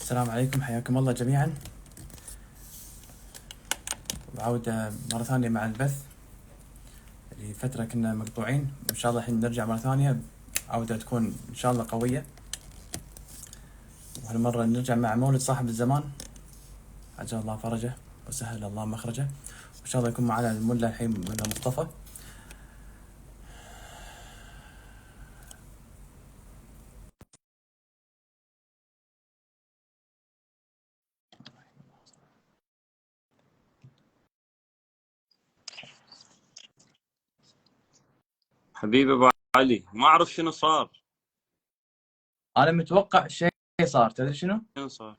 السلام عليكم، حياكم الله جميعا. وعودة مرة ثانية مع البث. لفترة كنا مقطوعين، وإن شاء الله الحين نرجع مرة ثانية. عودة تكون إن شاء الله قوية، وهالمرة نرجع مع مولد صاحب الزمان، عجل الله فرجه وسهل الله مخرجه. وإن شاء الله يكون معنا الملا الحين، ملا مصطفى. حبيبي ابو علي، ما اعرف شنو صار. أنا متوقع شيء صار، تدري شنو؟ شنو صار؟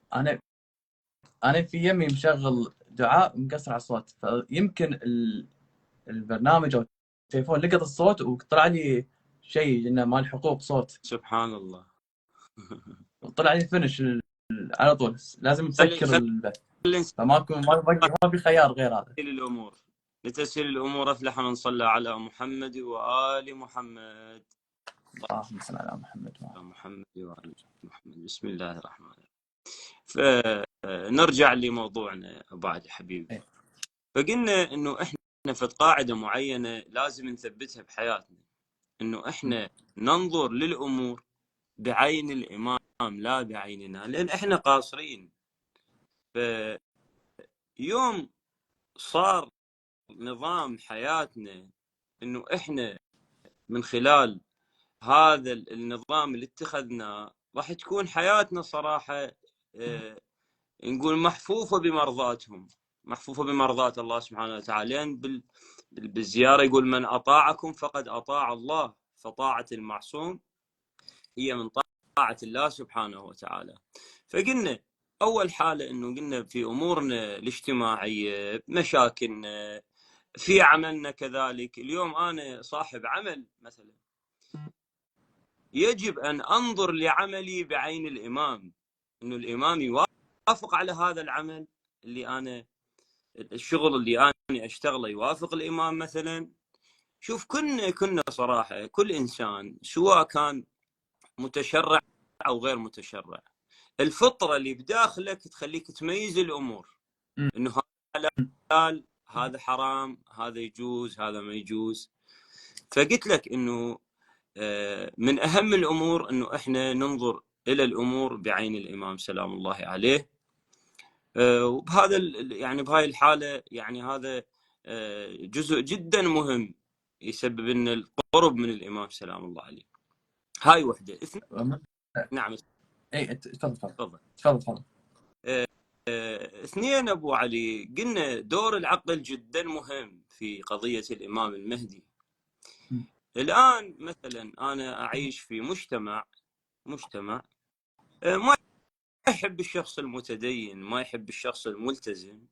أنا في يمي مشغل دعاء مقصر على الصوت، فيمكن البرنامج أو التليفون لقط الصوت وطلع لي شيء إنه مال حقوق صوت، سبحان الله. وطلع لي فينش على طول. لازم تسكر البث، خلي فماكو ما في خيار غير هذا. نسهل الامور، لتسهيل الامور افلح من صلى على محمد وال محمد. اللهم صل على محمد وعلى محمد وال محمد. بسم الله الرحمن الرحيم. فنرجع لموضوعنا ابو علي حبيبي. إيه. فقلنا انه احنا في قاعده معينه لازم نثبتها بحياتنا، انه احنا ننظر للامور بعين الامام لا بعيننا، لان احنا قاصرين. فيوم صار نظام حياتنا انه احنا من خلال هذا النظام اللي اتخذناه راح تكون حياتنا صراحة نقول محفوفة بمرضاتهم، محفوفة بمرضات الله سبحانه وتعالى. لأن بالزيارة يقول من أطاعكم فقد أطاع الله، فطاعة المعصوم هي من طاعة الله سبحانه وتعالى. فقلنا أول حالة أنه قلنا في أمورنا الاجتماعية، مشاكلنا في عملنا كذلك. اليوم أنا صاحب عمل مثلا، يجب أن أنظر لعملي بعين الإمام، أنه الإمام يوافق على هذا العمل اللي أنا، الشغل اللي أنا أشتغله يوافق الإمام مثلا. شوف، كنا صراحة كل إنسان سواء كان متشرع أو غير متشرع، الفطرة اللي بداخلك تخليك تميز الأمور، أنه هذا حلال هذا حرام، هذا يجوز هذا ما يجوز. فقلت لك أنه من أهم الأمور أنه إحنا ننظر إلى الأمور بعين الإمام سلام الله عليه. وبهذا يعني بهاي الحالة يعني هذا جزء جدا مهم يسبب لنا القرب من الإمام سلام الله عليه. هاي وحدة. نعم. اي تفضل تفضل. تفضل. اثنين ابو علي، قلنا دور العقل جدا مهم في قضية الإمام المهدي. الآن مثلا أنا أعيش في مجتمع ما يحب الشخص المتدين، ما يحب الشخص الملتزم.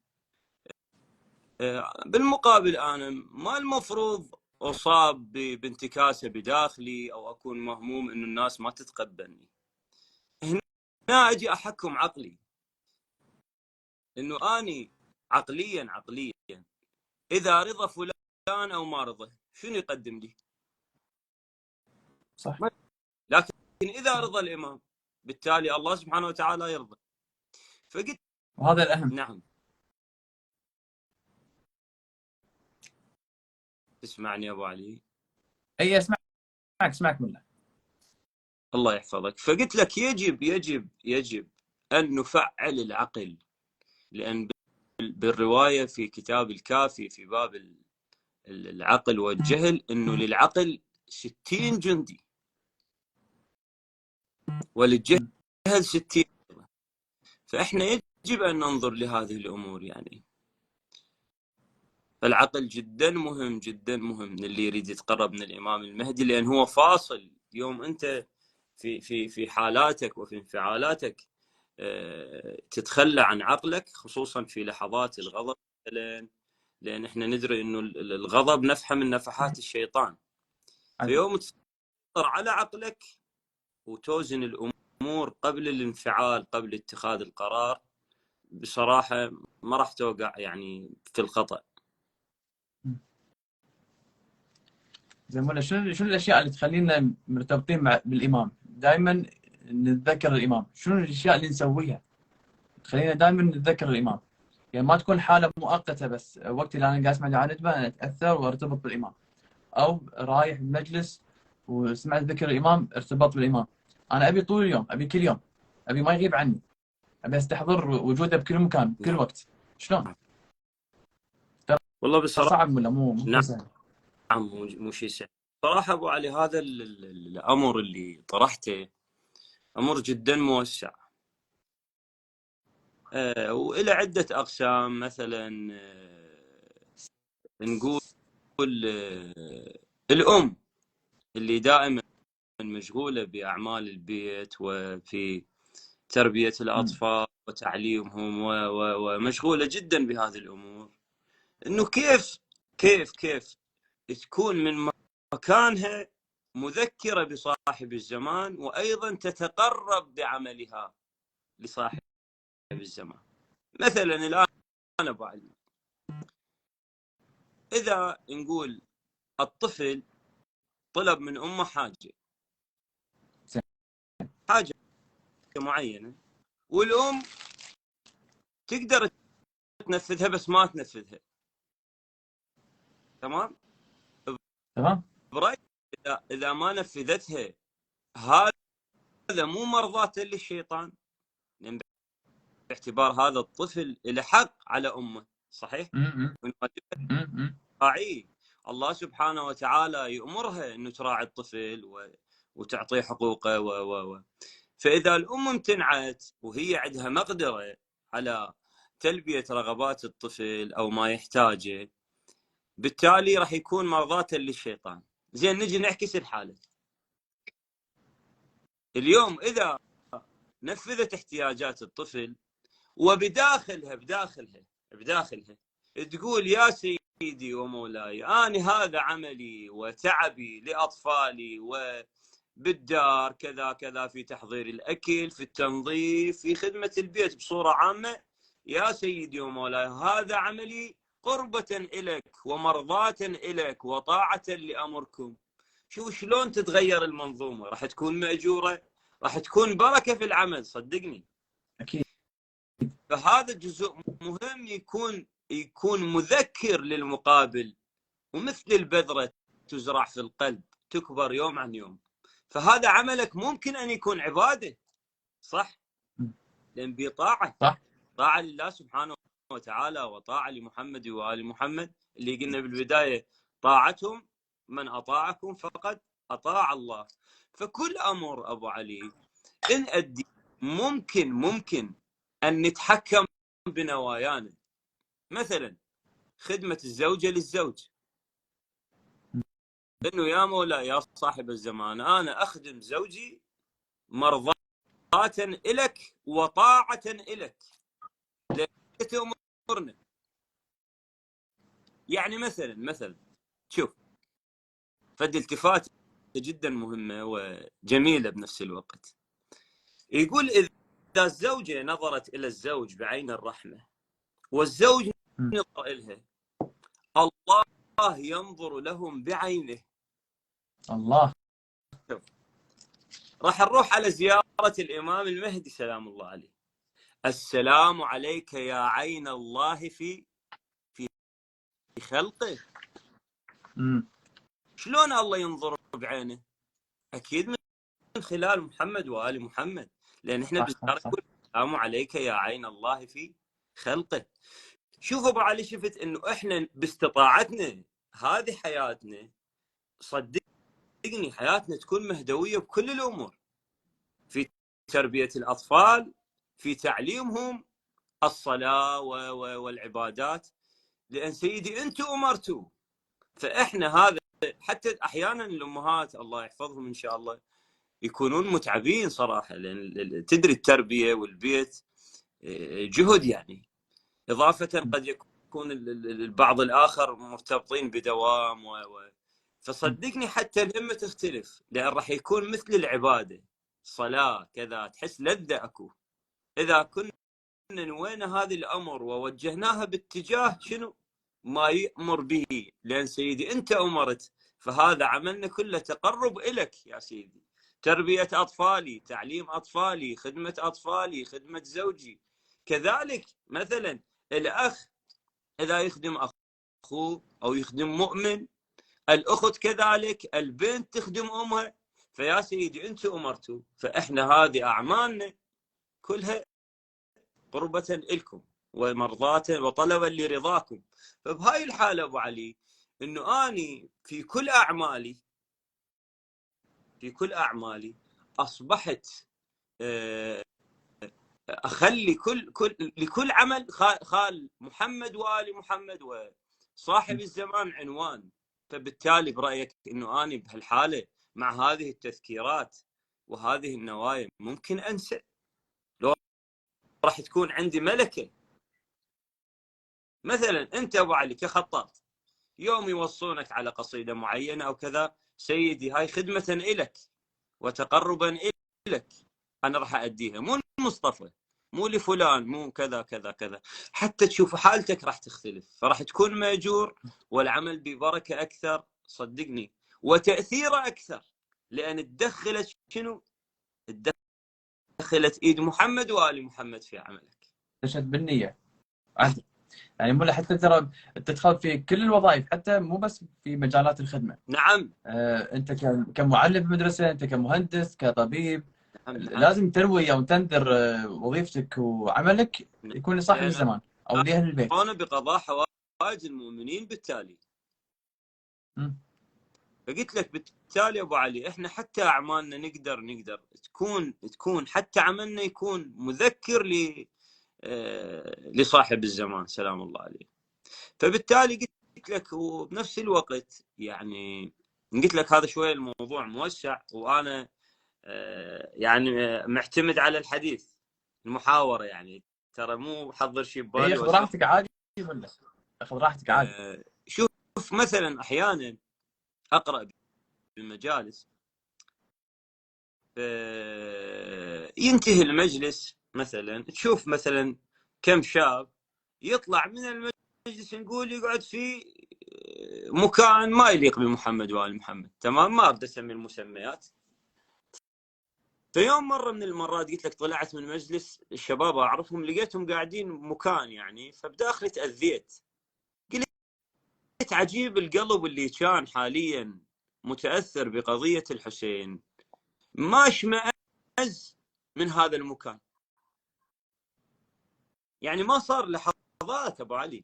بالمقابل أنا ما المفروض أصاب بانتكاسة بداخلي أو أكون مهموم إنه الناس ما تتقبلني. هنا أجي أحكم عقلي، إنه أني عقليا إذا رضى فلان أو ما رضى شنو يقدم لي؟ صح. لكن إذا رضى الإمام بالتالي الله سبحانه وتعالى يرضى. فقلت وهذا الأهم. نعم. تسمعني أبو علي؟ اي اسمعك منه. الله يحفظك. فقلت لك يجب أن نفعل العقل، لأن بالرواية في كتاب الكافي في باب العقل والجهل أنه للعقل 60 جندي وللجهل 60. فإحنا يجب أن ننظر لهذه الأمور يعني. فالعقل جدا مهم اللي يريد يتقرب من الإمام المهدي، لأن هو فاصل. يوم أنت في حالاتك وفي انفعالاتك تتخلى عن عقلك، خصوصا في لحظات الغضب مثلا، لأن احنا ندري انه الغضب نفحة من نفحات الشيطان. في يوم تسيطر على عقلك وتوزن الأمور قبل الانفعال، قبل اتخاذ القرار، بصراحة ما راح توقع يعني في الخطأ. زي ما قلنا، شنو الاشياء اللي تخلينا مرتبطين بالامام؟ دائما نتذكر الامام. شنو الاشياء اللي نسويها خلينا دائما نتذكر الإمام، يعني ما تكون حالة مؤقتة بس وقت اللي أنا قاعد أسمع دعاء ندبة أنا أتأثر وأرتبط بالإمام، أو رايح بمجلس وسمعت ذكر الإمام ارتبط بالإمام. أنا أبي طول اليوم، أبي كل يوم، أبي ما يغيب عني، أبي أستحضر وجوده بكل مكان بكل نعم. وقت. شلون؟ والله بصراحة صعب ولا مو نعم، سهل؟ مو شيء سهل صراحة أبو علي. هذا الأمر اللي طرحته أمر جدا موسع، وإلى عدة أقسام. مثلا نقول الأم اللي دائما مشغولة بأعمال البيت وفي تربية الأطفال وتعليمهم ومشغولة جدا بهذه الأمور، إنه كيف تكون من مكانها مذكرة بصاحب الزمان، وأيضا تتقرب بعملها لصاحب الزمان. مثلا الآن أبو علي، إذا نقول الطفل طلب من أمه حاجة معينة، والأم تقدر تنفذها بس ما تنفذها، تمام؟ برأيك إذا ما نفذتها، هذا مو مرضاة للشيطان، لأن باعتبار هذا الطفل له حق على أمه، صحيح؟ راعيه. الله سبحانه وتعالى يأمرها أنه تراعي الطفل وتعطيه حقوقه فإذا الأم امتنعت وهي عندها مقدرة على تلبية رغبات الطفل أو ما يحتاجه، بالتالي راح يكون مرضاة للشيطان. زين، نجي نعكس الحالة. اليوم إذا نفذت احتياجات الطفل وبداخلها تقول يا سيدي ومولاي، أنا هذا عملي وتعبي لأطفالي وبالدار كذا كذا، في تحضير الأكل، في التنظيف، في خدمة البيت بصورة عامة، يا سيدي ومولاي هذا عملي قربة إليك ومرضاة إليك وطاعة لأمركم. شوف شلون تتغير المنظومة، راح تكون مأجورة، راح تكون بركة في العمل، صدقني. أكيد. فهذا جزء مهم يكون مذكر للمقابل، ومثل البذرة تزرع في القلب تكبر يوم عن يوم. فهذا عملك ممكن أن يكون عبادة، صح؟ لأن بطاعة، صح. طاعة لله سبحانه وتعالى وطاعة لمحمد وآل محمد، اللي قلنا بالبداية طاعتهم من أطاعكم فقد أطاع الله. فكل أمر أبو علي إن أدي ممكن أن نتحكم بنوايانا. مثلا خدمة الزوجة للزوج، إنه يا مولاي يا صاحب الزمان، أنا أخدم زوجي مرضاة إلك وطاعة إلك لأنك تأمرنا. يعني مثلا شوف، فد التفاتة جدا مهمة وجميلة بنفس الوقت. يقول إذا الزوجة نظرت إلى الزوج بعين الرحمة والزوج نظر إلها، الله ينظر لهم بعينه. الله. راح نروح على زيارة الإمام المهدي سلام الله عليه. السلام عليك يا عين الله في خلقه. شلون الله ينظر بعينه؟ أكيد من خلال محمد وآل محمد، لأن إحنا بالزيارة نقول السلام عليك يا عين الله في خلقه. شوف أبو علي، شفت إنه إحنا باستطاعتنا هذه حياتنا، صدقني حياتنا تكون مهدوية بكل الأمور، في تربية الأطفال، في تعليمهم، الصلاة والعبادات، لأن سيدي أنتم أمرتوا. فإحنا هذا حتى أحيانا الأمهات الله يحفظهم إن شاء الله يكونون متعبين صراحة، لأن تدري التربية والبيت جهد يعني، إضافة قد يكون البعض الآخر مرتبطين بدوام فصدقني حتى الهمة تختلف، لأن راح يكون مثل العبادة، صلاة كذا، تحس لذة أكو. إذا كنا نوينا هذه الأمر ووجهناها باتجاه شنو ما يأمر به، لأن سيدي أنت أمرت، فهذا عملنا كله تقرب إليك يا سيدي. تربية أطفالي، تعليم أطفالي، خدمة أطفالي، خدمة زوجي، كذلك مثلا الأخ إذا يخدم أخوه أو يخدم مؤمن، الأخت كذلك، البنت تخدم أمها. فيا سيدي أنت أمرتوا، فإحنا هذه أعمالنا كلها قربة لكم ومرضاة وطلبا لرضاكم. فبهاي الحالة أبو علي، أنه أني في كل أعمالي أصبحت أخلي لكل عمل خال محمد وآل محمد وصاحب الزمان عنوان. فبالتالي برأيك أنه أنا بهالحالة مع هذه التذكيرات وهذه النوايا ممكن أنسى؟ لو راح تكون عندي ملكة مثلا أنت أبو علي كخطاط، يوم يوصونك على قصيدة معينة أو كذا، سيدي هاي خدمة إلك وتقربا إلك، أنا راح أديها، مو المصطفى، مو لفلان، مو كذا كذا كذا. حتى تشوف حالتك راح تختلف، فراح تكون مأجور والعمل ببركة أكثر، صدقني، وتأثيره أكثر، لأن تدخلت شنو؟ دخلت إيد محمد وآل محمد في عملك. تشهد بالنية عدل. يعني ملا حتى ترى تدخل في كل الوظائف، حتى مو بس في مجالات الخدمة. نعم. أنت كمعلم في مدرسة، أنت كمهندس، كطبيب، نعم. لازم تنوي أو تنذر وظيفتك وعملك يكون لصاحب الزمان أو لأهل البيت. أنا بقضاء حوائج المؤمنين بالتالي. فقلت لك بالتالي ابو علي، احنا حتى اعمالنا نقدر تكون حتى عملنا يكون مذكر لصاحب الزمان سلام الله عليه. فبالتالي قلت لك، وبنفس الوقت يعني قلت لك هذا شويه الموضوع موسع، وانا يعني معتمد على الحديث، المحاوره، يعني ترى مو حضر شيء ببالي. خذ راحتك عادي، ولا خذ راحتك عادي. شوف مثلا احيانا اقرا بالمجالس، ينتهي المجلس مثلا، تشوف مثلا كم شاب يطلع من المجلس، نقول يقعد في مكان ما يليق بمحمد وآل محمد، تمام، ما اريد اسمي المسميات. فيوم مره من المرات قلت لك طلعت من مجلس الشباب اعرفهم، لقيتهم قاعدين مكان يعني، فبداخلي تاذيت، قلت عجيب القلب اللي كان حاليا متاثر بقضيه الحسين ما اشمئز من هذا المكان. يعني ما صار لحظات ابو علي،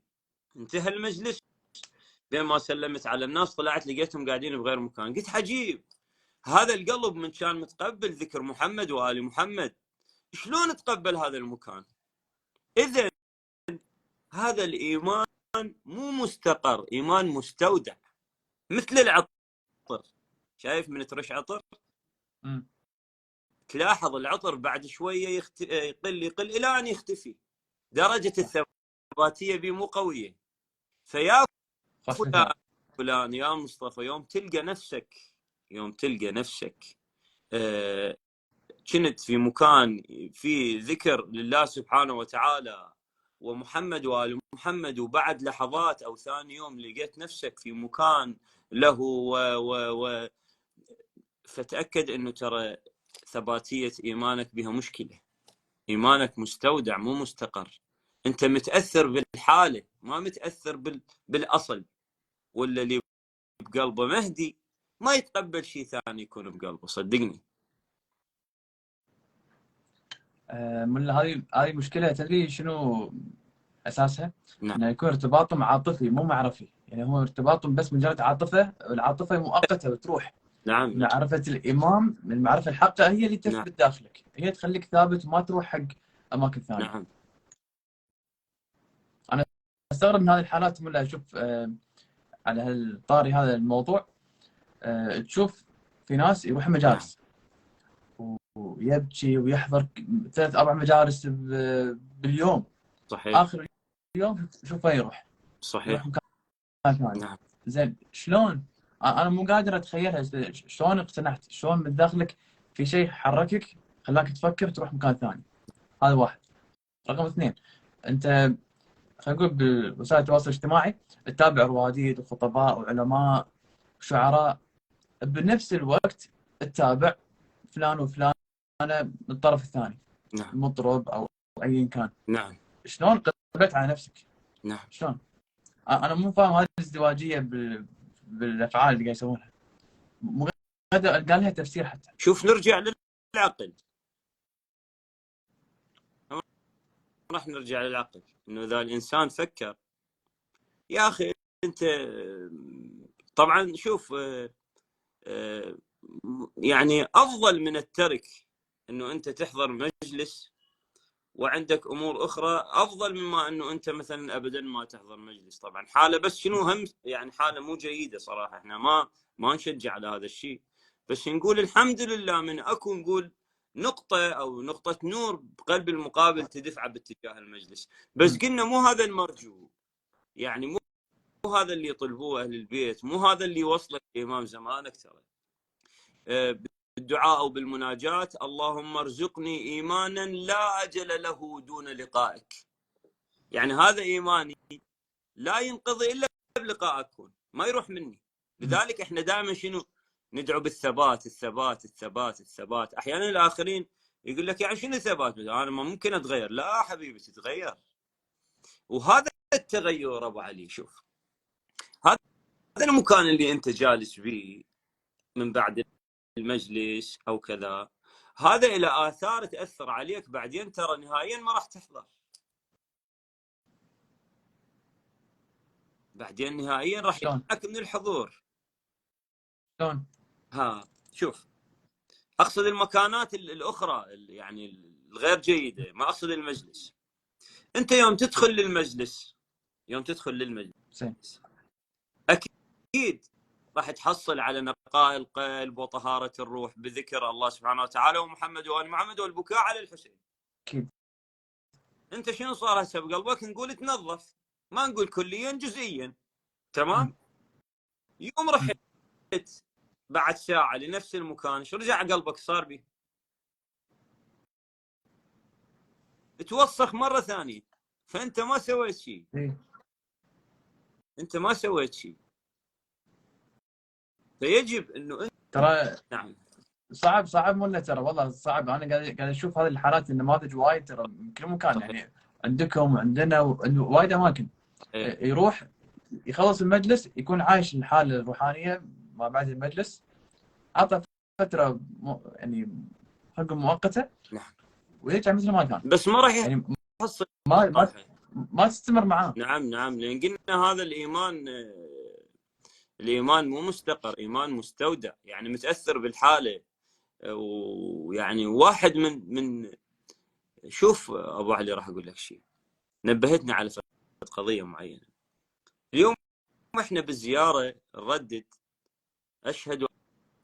انتهى المجلس، بين ما سلمت على الناس طلعت لقيتهم قاعدين بغير مكان. قلت عجيب، هذا القلب من كان متقبل ذكر محمد وآل محمد، شلون تقبل هذا المكان؟ إذا هذا الإيمان مو مستقر، إيمان مستودع، مثل العطر. شايف من ترش عطر تلاحظ العطر بعد شوية يقل إلى أن يختفي، درجة الثباتية به مو قوية. فيا فلان يا مصطفى، يوم تلقى نفسك كنت في مكان في ذكر لله سبحانه وتعالى ومحمد وآل محمد، وبعد لحظات أو ثاني يوم لقيت نفسك في مكان له فتأكد أنه ترى ثباتية إيمانك بها مشكلة، إيمانك مستودع مو مستقر، أنت متأثر بالحالة ما متأثر بالأصل. ولا اللي بقلبه مهدي ما يتقبل شيء ثاني يكون بقلبه، صدقني. ملا هذه مشكلة، تدري شنو أساسها؟ نعم. إنه يكون ارتباطهم عاطفي مو معرفي، يعني هو ارتباطهم بس مجرد عاطفة، العاطفة مؤقتة بتروح. نعم. معرفة الإمام، المعرفة الحقة هي اللي تثبت داخلك، هي تخليك ثابت وما تروح حق أماكن ثانية. نعم. أنا أستغرب من هذه الحالات ملا. أشوف على هالطاري هذا الموضوع، تشوف في ناس يروح مجالس ويبكي ويحضر 3-4 مجالس باليوم، صحيح. آخر اليوم شوف وين يروح. صحيح. يروح مكان ثاني. نعم. زين شلون؟ أنا مو قادر أتخيلها، شلون اقتنعت؟ شلون من داخلك في شيء حركك خلاك تفكر تروح مكان ثاني؟ هذا واحد. رقم 2، أنت خلينا نقول بوسائل التواصل الاجتماعي تتابع رواديد وخطباء وعلماء وشعراء، بنفس الوقت تتابع فلان وفلان من الطرف الثاني، نعم. مطرب او ايا كان. نعم شلون قبلت على نفسك؟ نعم. شلون؟ انا مو فاهم هذه الازدواجيه بالافعال اللي قاعد يسوونها. مو قال لها تفسير حتى. شوف نرجع للعقل، راح نرجع للعقل، انه اذا الانسان فكر يا اخي انت طبعا شوف يعني افضل من الترك انه انت تحضر مجلس وعندك امور اخرى، افضل مما انه انت مثلا ابدا ما تحضر مجلس. طبعا حاله بس شنو هم يعني حاله مو جيده صراحه، احنا ما نشجع على هذا الشيء، بس نقول الحمد لله من اكو نقول نقطه او نقطه نور بقلب المقابل تدفعه باتجاه المجلس. بس قلنا مو هذا المرجو، يعني مو هذا اللي يطلبوه اهل البيت، مو هذا اللي وصلك الامام زمانك ترى. بالدعاء او بالمناجات اللهم ارزقني ايمانا لا اجل له دون لقائك، يعني هذا ايماني لا ينقضي الا بلقائك، ما يروح مني. لذلك احنا دائما شنو ندعو بالثبات، الثبات الثبات الثبات. احيانا الاخرين يقول لك يعني شنو ثبات؟ انا ما ممكن اتغير. لا حبيبي تتغير، وهذا التغير ابو علي شوف، هذا المكان اللي انت جالس فيه من بعد المجلس او كذا، هذا الى اثار تاثر عليك بعدين، ترى نهائيا ما راح تحضر، بعدين نهائيا راح شلون؟ يمنعك من الحضور. شلون؟ ها شوف، اقصد المكانات الاخرى يعني الغير جيده، ما اقصد المجلس. انت يوم تدخل للمجلس، يوم تدخل للمجلس زين. اكيد راح تحصل على نقاء القلب وطهاره الروح بذكر الله سبحانه وتعالى ومحمد وال محمد والبكاء على الحسين. اكيد. انت شنو صار هسه بقلبك؟ نقول تنظف، ما نقول كليا، جزئيا. تمام. يوم رحت بعد ساعه لنفس المكان، شو رجع قلبك صار به؟ توسخ مره ثانيه. فانت ما سويت شيء، انت ما سويت شيء. فيجب انه انت ترى نعم صعب منا، ترى والله صعب. انا قاعد اشوف هذه الحالات، النماذج وايد ترى من كل مكان، صحيح. يعني عندكم وعندنا وايد اماكن. إيه. يروح يخلص المجلس يكون عايش الحاله الروحانيه ما بعد المجلس، عطى فتره يعني حق مؤقته، نعم. ويرجع مثل ما كان. بس ما راح يعني يحصل ما راحه. ما تستمر معاه. نعم نعم، لان قلنا هذا الايمان، الايمان مو مستقر، ايمان مستودع، يعني متاثر بالحاله. ويعني واحد من شوف ابو علي، راح اقول لك شيء نبهتنا على قضيه معينه. اليوم احنا بالزياره نردد اشهد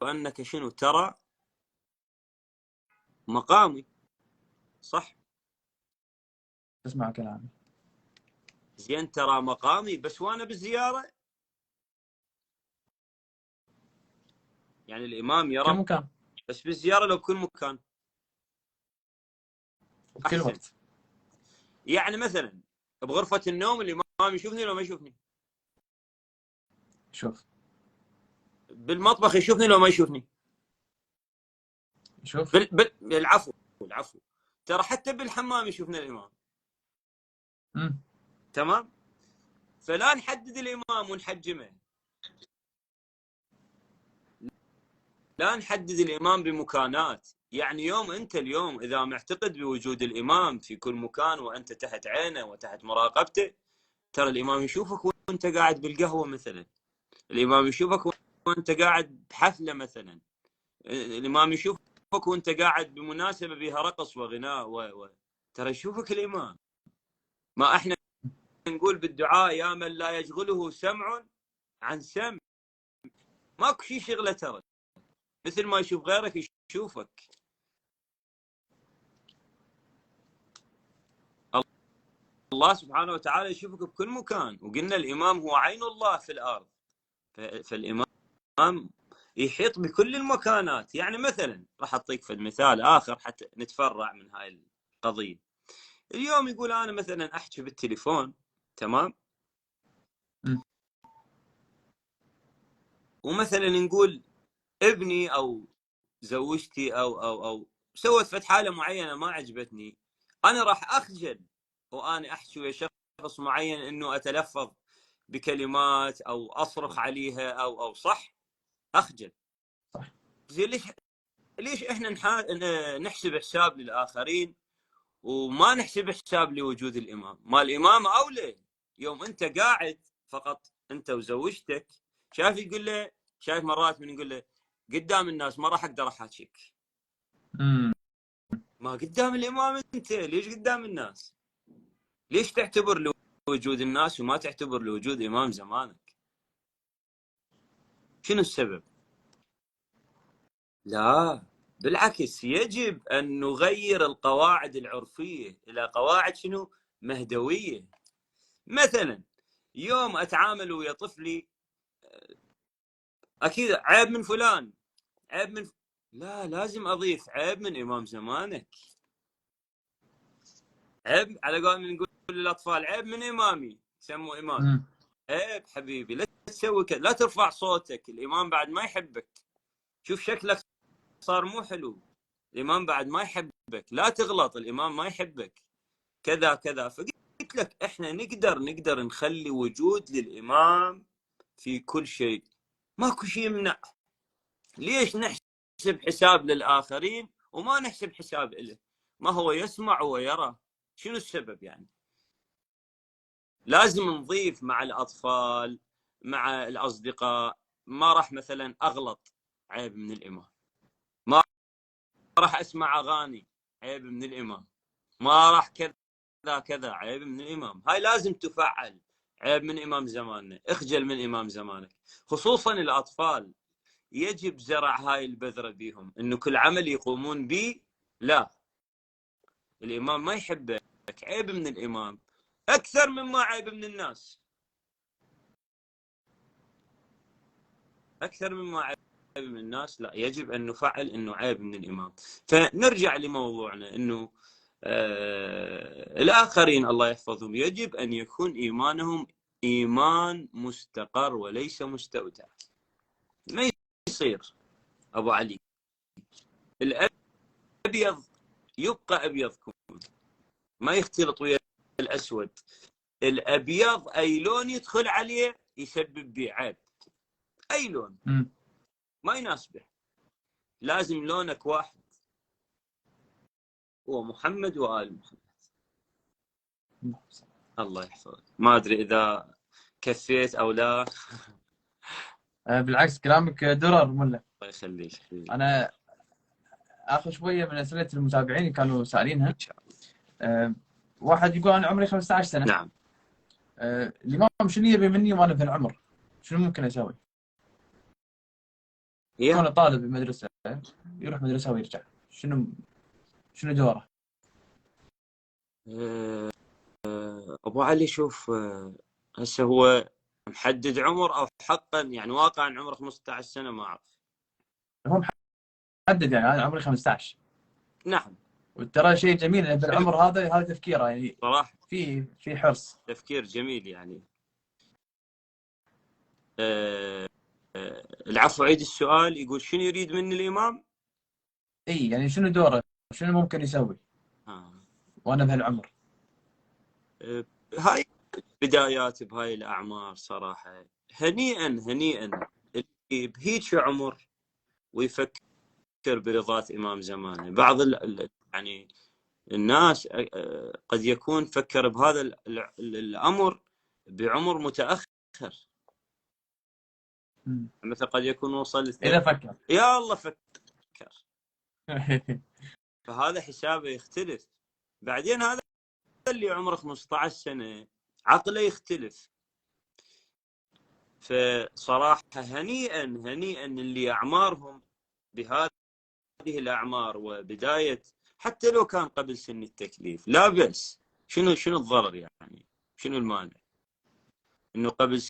انك شنو ترى مقامي، صح؟ تسمع كلامي. زين ترى مقامي، بس وانا بالزياره يعني الامام كل يرى، مكان بس بالزياره لو بكل مكان وفي كل احسن. وقت. يعني مثلا بغرفه النوم الامام يشوفني لو ما يشوفني؟ شوف. بالمطبخ يشوفني لو ما يشوفني؟ شوف. العفو، العفو، ترى حتى بالحمام يشوفنا الامام. تمام. فلا نحدد الامام ونحجمه، لا نحدد الامام بمكانات. يعني يوم انت اليوم اذا معتقد بوجود الامام في كل مكان وانت تحت عينه وتحت مراقبته، ترى الامام يشوفك وانت قاعد بالقهوه مثلا، الامام يشوفك وانت قاعد بحفله مثلا، الامام يشوفك وانت قاعد بمناسبه بها رقص وغناء ترى يشوفك الامام. ما احنا نقول بالدعاء يا من لا يشغله سمع عن سمع، ماكو شيء شغله ترى، مثل ما يشوف غيرك يشوفك. الله سبحانه وتعالى يشوفك بكل مكان، وقلنا الامام هو عين الله في الارض، فالامام يحيط بكل المكانات. يعني مثلا راح اعطيك فد مثال اخر حتى نتفرع من هاي القضيه. اليوم يقول انا مثلا احكي بالتليفون، تمام، ومثلا نقول ابني او زوجتي او سوت فد حاله معينه ما عجبتني، انا راح اخجل وانا احكي ويا شخص معين انه اتلفظ بكلمات او اصرخ عليها او صح، اخجل. صح. زين ليش احنا نحسب حساب للاخرين وما نحسب حساب لوجود الامام؟ ما الامام اولى. يوم انت قاعد فقط انت وزوجتك، شايف يقول له، شايف مرات من يقول له قدام الناس ما راح اقدر احاكيك. ما قدام الامام انت ليش قدام الناس؟ ليش تعتبر لوجود الناس وما تعتبر لوجود امام زمانك؟ شنو السبب؟ لا بالعكس، يجب ان نغير القواعد العرفيه الى قواعد شنو؟ مهدويه. مثلا يوم اتعامل ويا طفلي، اكيد عيب من فلان، عيب من لا، لازم اضيف عيب من امام زمانك. عيب على قول من نقول للاطفال عيب من امامي، سموا امامي. عيب حبيبي، لا تسوي كذا، لا ترفع صوتك، الامام بعد ما يحبك. شوف شكلك صار مو حلو، الامام بعد ما يحبك. لا تغلط، الامام ما يحبك، كذا كذا. فقلت لك احنا نقدر نخلي وجود للامام في كل شيء، ماكو شيء يمنع. ليش نحسب حساب للآخرين وما نحسب حساب له؟ ما هو يسمع ويرى. شنو السبب يعني؟ لازم نضيف مع الأطفال، مع الأصدقاء. ما راح مثلا أغلط، عيب من الإمام. ما راح أسمع أغاني، عيب من الإمام. ما راح كذا كذا، عيب من الإمام. هاي لازم تفعل. عيب من إمام زماننا، اخجل من إمام زمانك. خصوصا الأطفال يجب زرع هاي البذرة بيهم، انه كل عمل يقومون به لا، الامام ما يحبك، عيب من الامام اكثر مما عيب من الناس، اكثر مما عيب من الناس. لا، يجب ان نفعل انه عيب من الامام. فنرجع لموضوعنا، انه الاخرين الله يحفظهم يجب ان يكون ايمانهم ايمان مستقر وليس مستودع. ما يصير ابو علي الابيض يبقى ابيض كون، ما يختلط ويا الاسود. الابيض اي لون يدخل عليه يسبب به عيب، اي لون ما يناسبه. لازم لونك واحد، هو محمد وآل محمد. الله يحفظك. ما ادري اذا كفيت او لا. بالعكس كلامك درر ملا. الله يخليك. انا اخذ شويه من اسئله المتابعين اللي كانوا سائلينها. واحد يقول انا عمري 15 سنه. نعم. الامام شنو يبي مني وانا في العمر؟ شنو ممكن اسوي؟ كونه طالب بمدرسه، يروح مدرسه ويرجع، شنو دوره؟ ابو علي شوف، هسه هو محدد عمر او حقا يعني واقعا عمره 15 سنه؟ ما اعرف. هو محدد يعني انا عمري 15. نعم. وترى شيء جميل ان بالعمر هذا تفكيره يعني صراحه في حرص. تفكير جميل يعني. العفو، عيد السؤال. يقول شنو يريد مني الامام؟ اي يعني شنو دوره؟ شنو ممكن يسوي وانا بهالعمر؟ هاي بدايات بهاي الاعمار صراحه. هنيئا اللي بهيك عمر ويفكر برضات امام زمانه. بعض يعني الناس قد يكون فكر بهذا الامر بعمر متاخر، مثلا قد يكون وصل اذا فكر. يا الله فكر. فهذا حسابه يختلف. بعدين هذا اللي عمره 15 سنه عقله يختلف. فصراحه هنيئا اللي اعمارهم بهذه الاعمار وبدايه، حتى لو كان قبل سن التكليف لا بأس. شنو الضرر يعني؟ شنو المانع انه قبل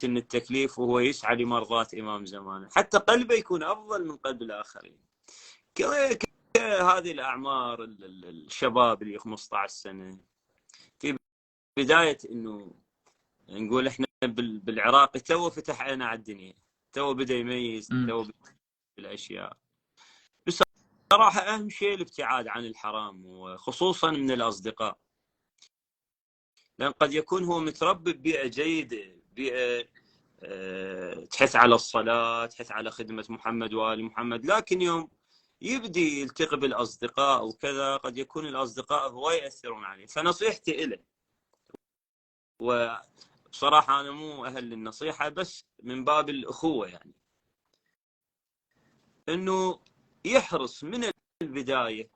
سن التكليف وهو يسعى لمرضاة امام زمانه، حتى قلبه يكون افضل من قلب الاخرين. هذه الاعمار الشباب اللي 15 سنه في بدايه انه نقول احنا بالعراق تو فتح عينه على الدنيا، تو بدا يميز، تو بالاشياء. صراحة أهم شيء الابتعاد عن الحرام، وخصوصا من الأصدقاء، لأن قد يكون هو متربي ببيئة جيدة، بيئة تحث على الصلاة، تحث على خدمة محمد وآل محمد، لكن يوم يبدي يلتقي بالأصدقاء وكذا قد يكون الأصدقاء هو يأثرون عليه. فنصيحتي إله، وبصراحة أنا مو أهل للنصيحة بس من باب الأخوة، يعني أنه يحرص من البداية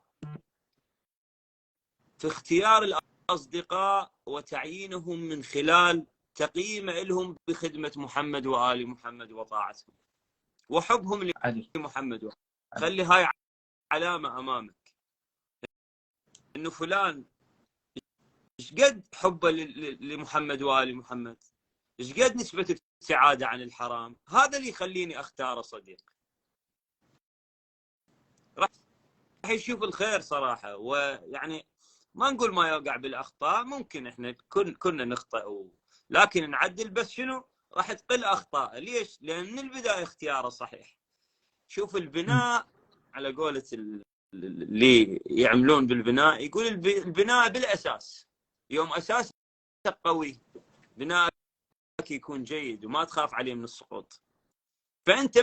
في اختيار الأصدقاء وتعيينهم من خلال تقييمه لهم بخدمة محمد وآل محمد وطاعتهم وحبهم عدل. لمحمد. خلي هاي علامة أمامك، إنه فلان إيش قد حبه لمحمد وآل محمد، إيش قد نسبة ابتعاده عن الحرام، هذا اللي يخليني أختاره صديق. راح يشوف الخير صراحة، ويعني ما نقول ما يوقع بالأخطاء، ممكن إحنا كنا نخطئ، لكن نعدل، بس شنو راح تقل أخطاء. ليش؟ لأن من البداية اختياره صحيح. شوف البناء على قولة اللي يعملون بالبناء، يقول البناء بالأساس، يوم أساسك قوي بناءك يكون جيد وما تخاف عليه من السقوط. فأنت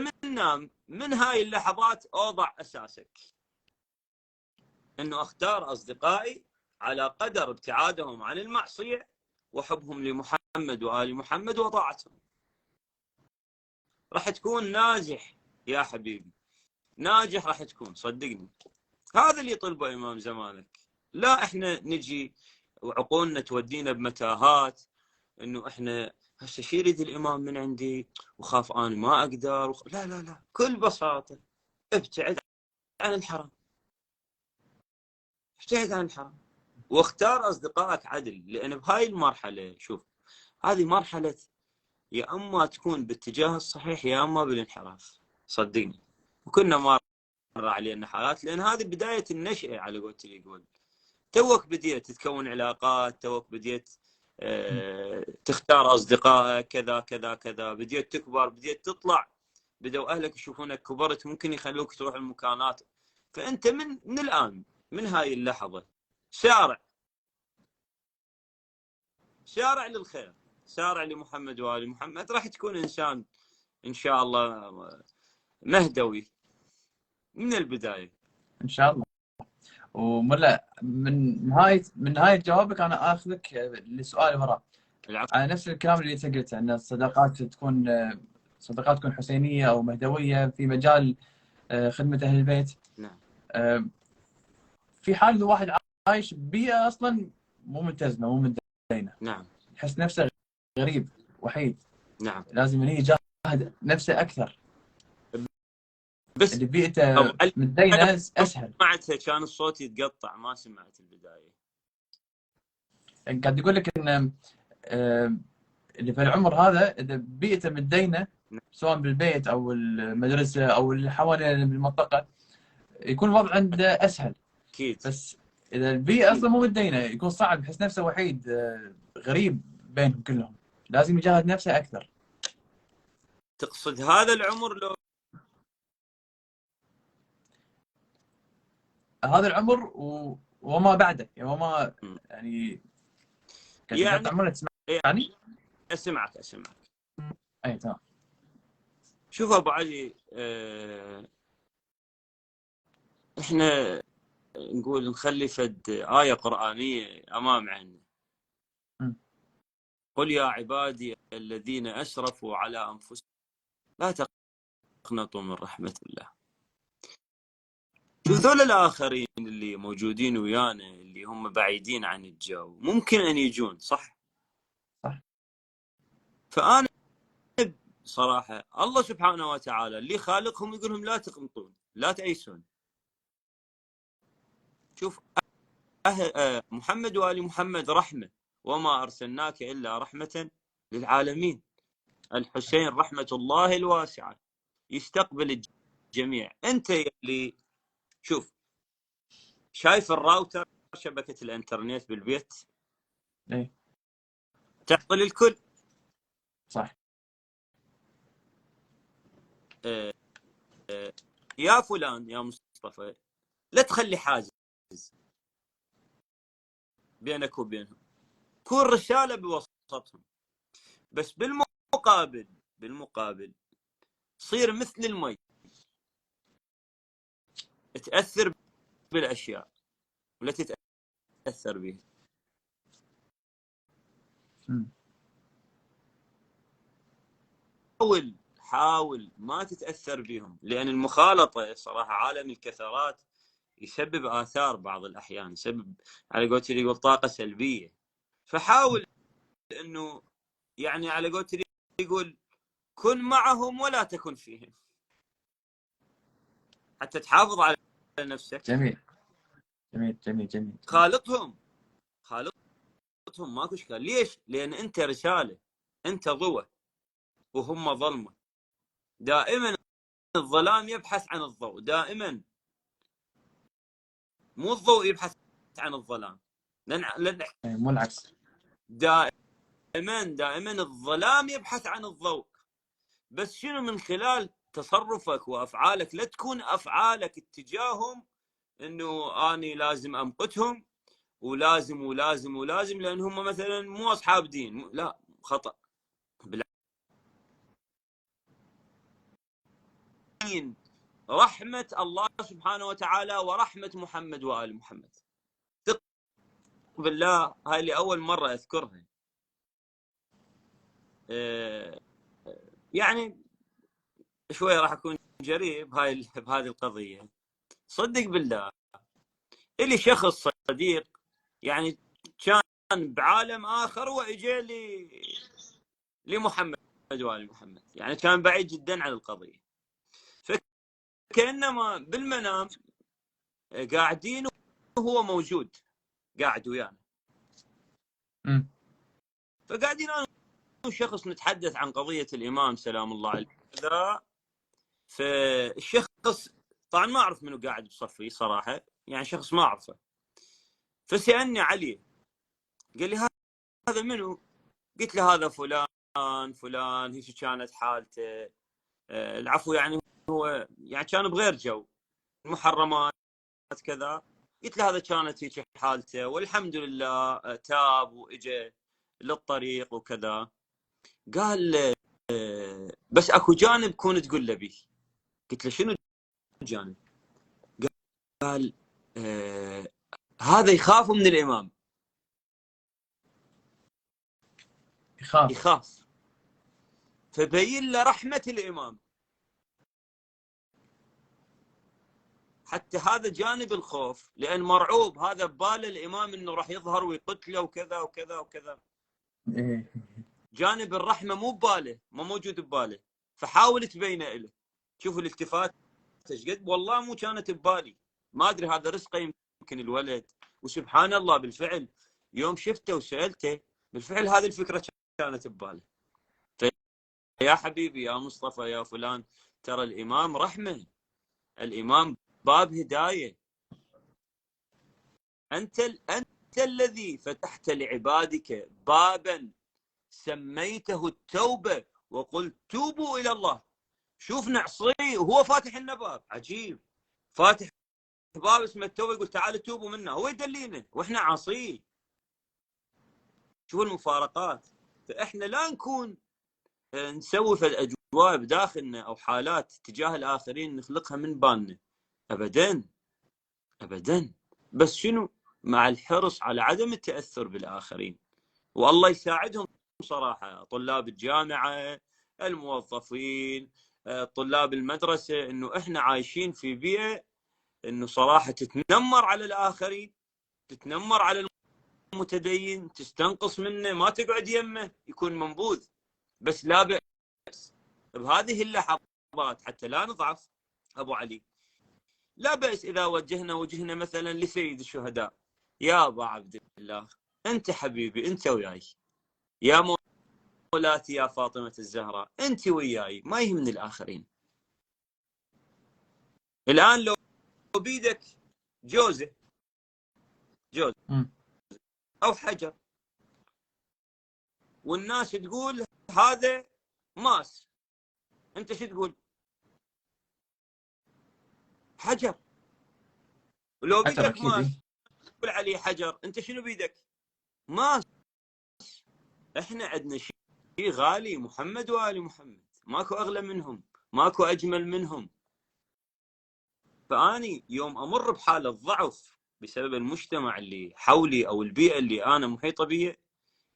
من هاي اللحظات أوضع أساسك، أنه أختار أصدقائي على قدر ابتعادهم عن المعصية وحبهم لمحمد وآل محمد وطاعتهم. راح تكون ناجح يا حبيبي، ناجح راح تكون، صدقني. هذا اللي يطلبه إمام زمانك. لا إحنا نجي وعقولنا تودينا بمتاهات، إنه إحنا هسه شو يريد الإمام من عندي، وخاف أنا ما أقدر لا لا لا، بكل بساطة ابتعد عن الحرام، ابتعد عن الحرام، واختار أصدقائك عدل. لأن بهاي المرحلة، شوف، هذه مرحلة يا أما تكون باتجاه الصحيح يا أما بالانحراف، صدقني. وكنا مر علينا حالات، لأن هذه بداية النشأة على قولت اللي يقول. توك بديت تتكون علاقات، توك بديت تختار أصدقائك كذا كذا كذا، بديت تكبر، بديت تطلع، بدأوا أهلك يشوفونك كبرت، ممكن يخلوك تروح المكانات. فأنت من الآن، من هاي اللحظة، سارع للخير، سارع لمحمد وآل محمد، راح تكون إنسان إن شاء الله مهدوي من البداية ان شاء الله. وملا من نهاية جوابك انا اخذك لسؤال وراه على نفس الكلام اللي انت قلته، ان الصداقات تكون حسينيه او مهدويه في مجال خدمه اهل البيت. نعم. في حال اذا واحد عايش ببيئه اصلا مو ملتزمه، مو متدينه، نعم. يحس نفسه غريب وحيد، نعم. لازم يجاهد نفسه اكثر. بس اللي بيئته متدينه اسهل. سمعتها كان الصوت يتقطع، ما سمعت البداية. يعني قاعد يقول لك ان اللي في العمر هذا اذا بيئته متدينه، سواء بالبيت او المدرسه او اللي حواليه بالمنطقه، يكون الوضع عنده اسهل. أكيد. بس اذا البيئه اصلا مو متدينه يكون صعب، يحس نفسه وحيد غريب بينهم كلهم، لازم يجاهد نفسه اكثر. تقصد هذا العمر لو هذا العمر وما بعده، يعني قاعد يعني عمرنا تسمعني؟ اسمعك. اي تمام. شوف ابو علي، احنا نقول نخلي فد آية قرآنية امام عيننا. قل يا عبادي الذين اسرفوا على انفسهم لا تقنطوا من رحمة الله. شوف ذول الاخرين اللي موجودين ويانا، اللي هم بعيدين عن الجو، ممكن ان يجون، صح. فانا صراحة الله سبحانه وتعالى اللي خالقهم يقول لهم لا تقنطون، لا تأيسون. شوف، محمد وآل محمد رحمة، وما أرسلناك إلا رحمة للعالمين. الحسين رحمة الله الواسعة يستقبل الجميع. أنت اللي شوف، شايف الراوتر، شبكة الإنترنت بالبيت، ايه تعطي الكل، صح. يا فلان يا مصطفى، لا تخلي حاجز بينك وبينهم، كون رسالة بوسطهم. بس بالمقابل صير مثل المي، تأثر بالأشياء ولا تتأثر بها. حاول ما تتأثر بهم، لأن المخالطة صراحة عالم الكثرات يسبب آثار بعض الأحيان، يسبب على قولتي يقول طاقة سلبية. فحاول أنه يعني على قولتي يقول كن معهم ولا تكن فيهم، حتى تحافظ على نفسك. جميل جميل جميل جميل. خالطهم ماكو اشكال. ليش؟ لان انت رساله، انت ضوء وهم ظلمه. دائما الظلام يبحث عن الضوء، دائما مو الضوء يبحث عن الظلام. مو العكس. دائما الظلام يبحث عن الضوء. بس شنو؟ من خلال تصرفك وافعالك. لا تكون افعالك اتجاههم انه اني لازم امقتهم ولازم لان هم مثلا مو اصحاب دين. لا، خطأ. رحمة الله سبحانه وتعالى ورحمة محمد وآل محمد. ثق بالله، هاي اللي أول مرة أذكرها. يعني شوية راح أكون جريء بهذه القضية. صدق بالله، اللي شخص صديق يعني كان بعالم آخر وإجا لمحمد وآل محمد، يعني كان بعيد جدا عن القضية، فكأنما بالمنام قاعدين وهو موجود قاعد ويانا. فقاعدين انا وشخص نتحدث عن قضيه الامام سلام الله عليه كذا. فالشخص طبعا ما اعرف منو قاعد بصفي صراحه، يعني شخص ما اعرفه. فسالني عليه، قال لي هذا منو؟ قلت له هذا فلان هيك كانت حالته. العفو، يعني هو يعني كان بغير جو محرمات كذا. قلت له هذا كانت هيك حالته والحمد لله تاب واجى للطريق وكذا. قال بس اكو جانب كون تقول له بيه. قلت له شنو الجانب؟ قال هذا يخاف من الامام. يخاف فبين له رحمه الامام. حتى هذا جانب الخوف، لان مرعوب هذا بباله الامام انه راح يظهر ويقتله وكذا وكذا وكذا. جانب الرحمه مو بباله، ما موجود بباله. فحاول تبينه له. شوفوا الالتفات ايش قد. والله مو كانت ببالي، ما ادري هذا رزقه يمكن الولد. وسبحان الله بالفعل يوم شفته وسالته بالفعل هذه الفكره كانت بباله. يا حبيبي يا مصطفى يا فلان، ترى الامام رحمه، الامام باب هدايه. انت الذي فتحت لعبادك بابا سميته التوبه وقلت توبوا الى الله. شوف نعصيه وهو فاتح لنا باب عجيب، فاتح باب اسمه التوبه، يقول تعالوا توبوا منه، هو يدلينا واحنا عاصيه. شوف المفارقات. فاحنا لا نكون نسوي في الاجواء بداخلنا او حالات تجاه الاخرين نخلقها من بالنا، ابدا ابدا. بس شنو؟ مع الحرص على عدم التاثر بالاخرين. والله يساعدهم صراحه طلاب الجامعه، الموظفين، طلاب المدرسه، انه احنا عايشين في بيئه انه صراحه تتنمر على الاخرين، تتنمر على المتدين، تستنقص منه، ما تقعد يمه، يكون منبوذ. بس لا بأس بهذه اللحظات حتى لا نضعف ابو علي. لا بأس اذا وجهنا وجهنا مثلا لسيد الشهداء، يا ابا عبد الله انت حبيبي، انت وياي، يا مولاتي يا فاطمه الزهراء انت وياي، ما يهمني الاخرين. الان لو بيدك جوزه او حجر والناس تقول هذا ماس، انت شو تقول؟ حجر. ولو حسب بيدك اكيد. ماس تقول عليه حجر، انت شنو بيدك؟ ماس. احنا عندنا شيء غالي، محمد وآل محمد، ماكو اغلى منهم، ماكو اجمل منهم. فاني يوم امر بحاله ضعف بسبب المجتمع اللي حولي او البيئه اللي انا محيطه بها،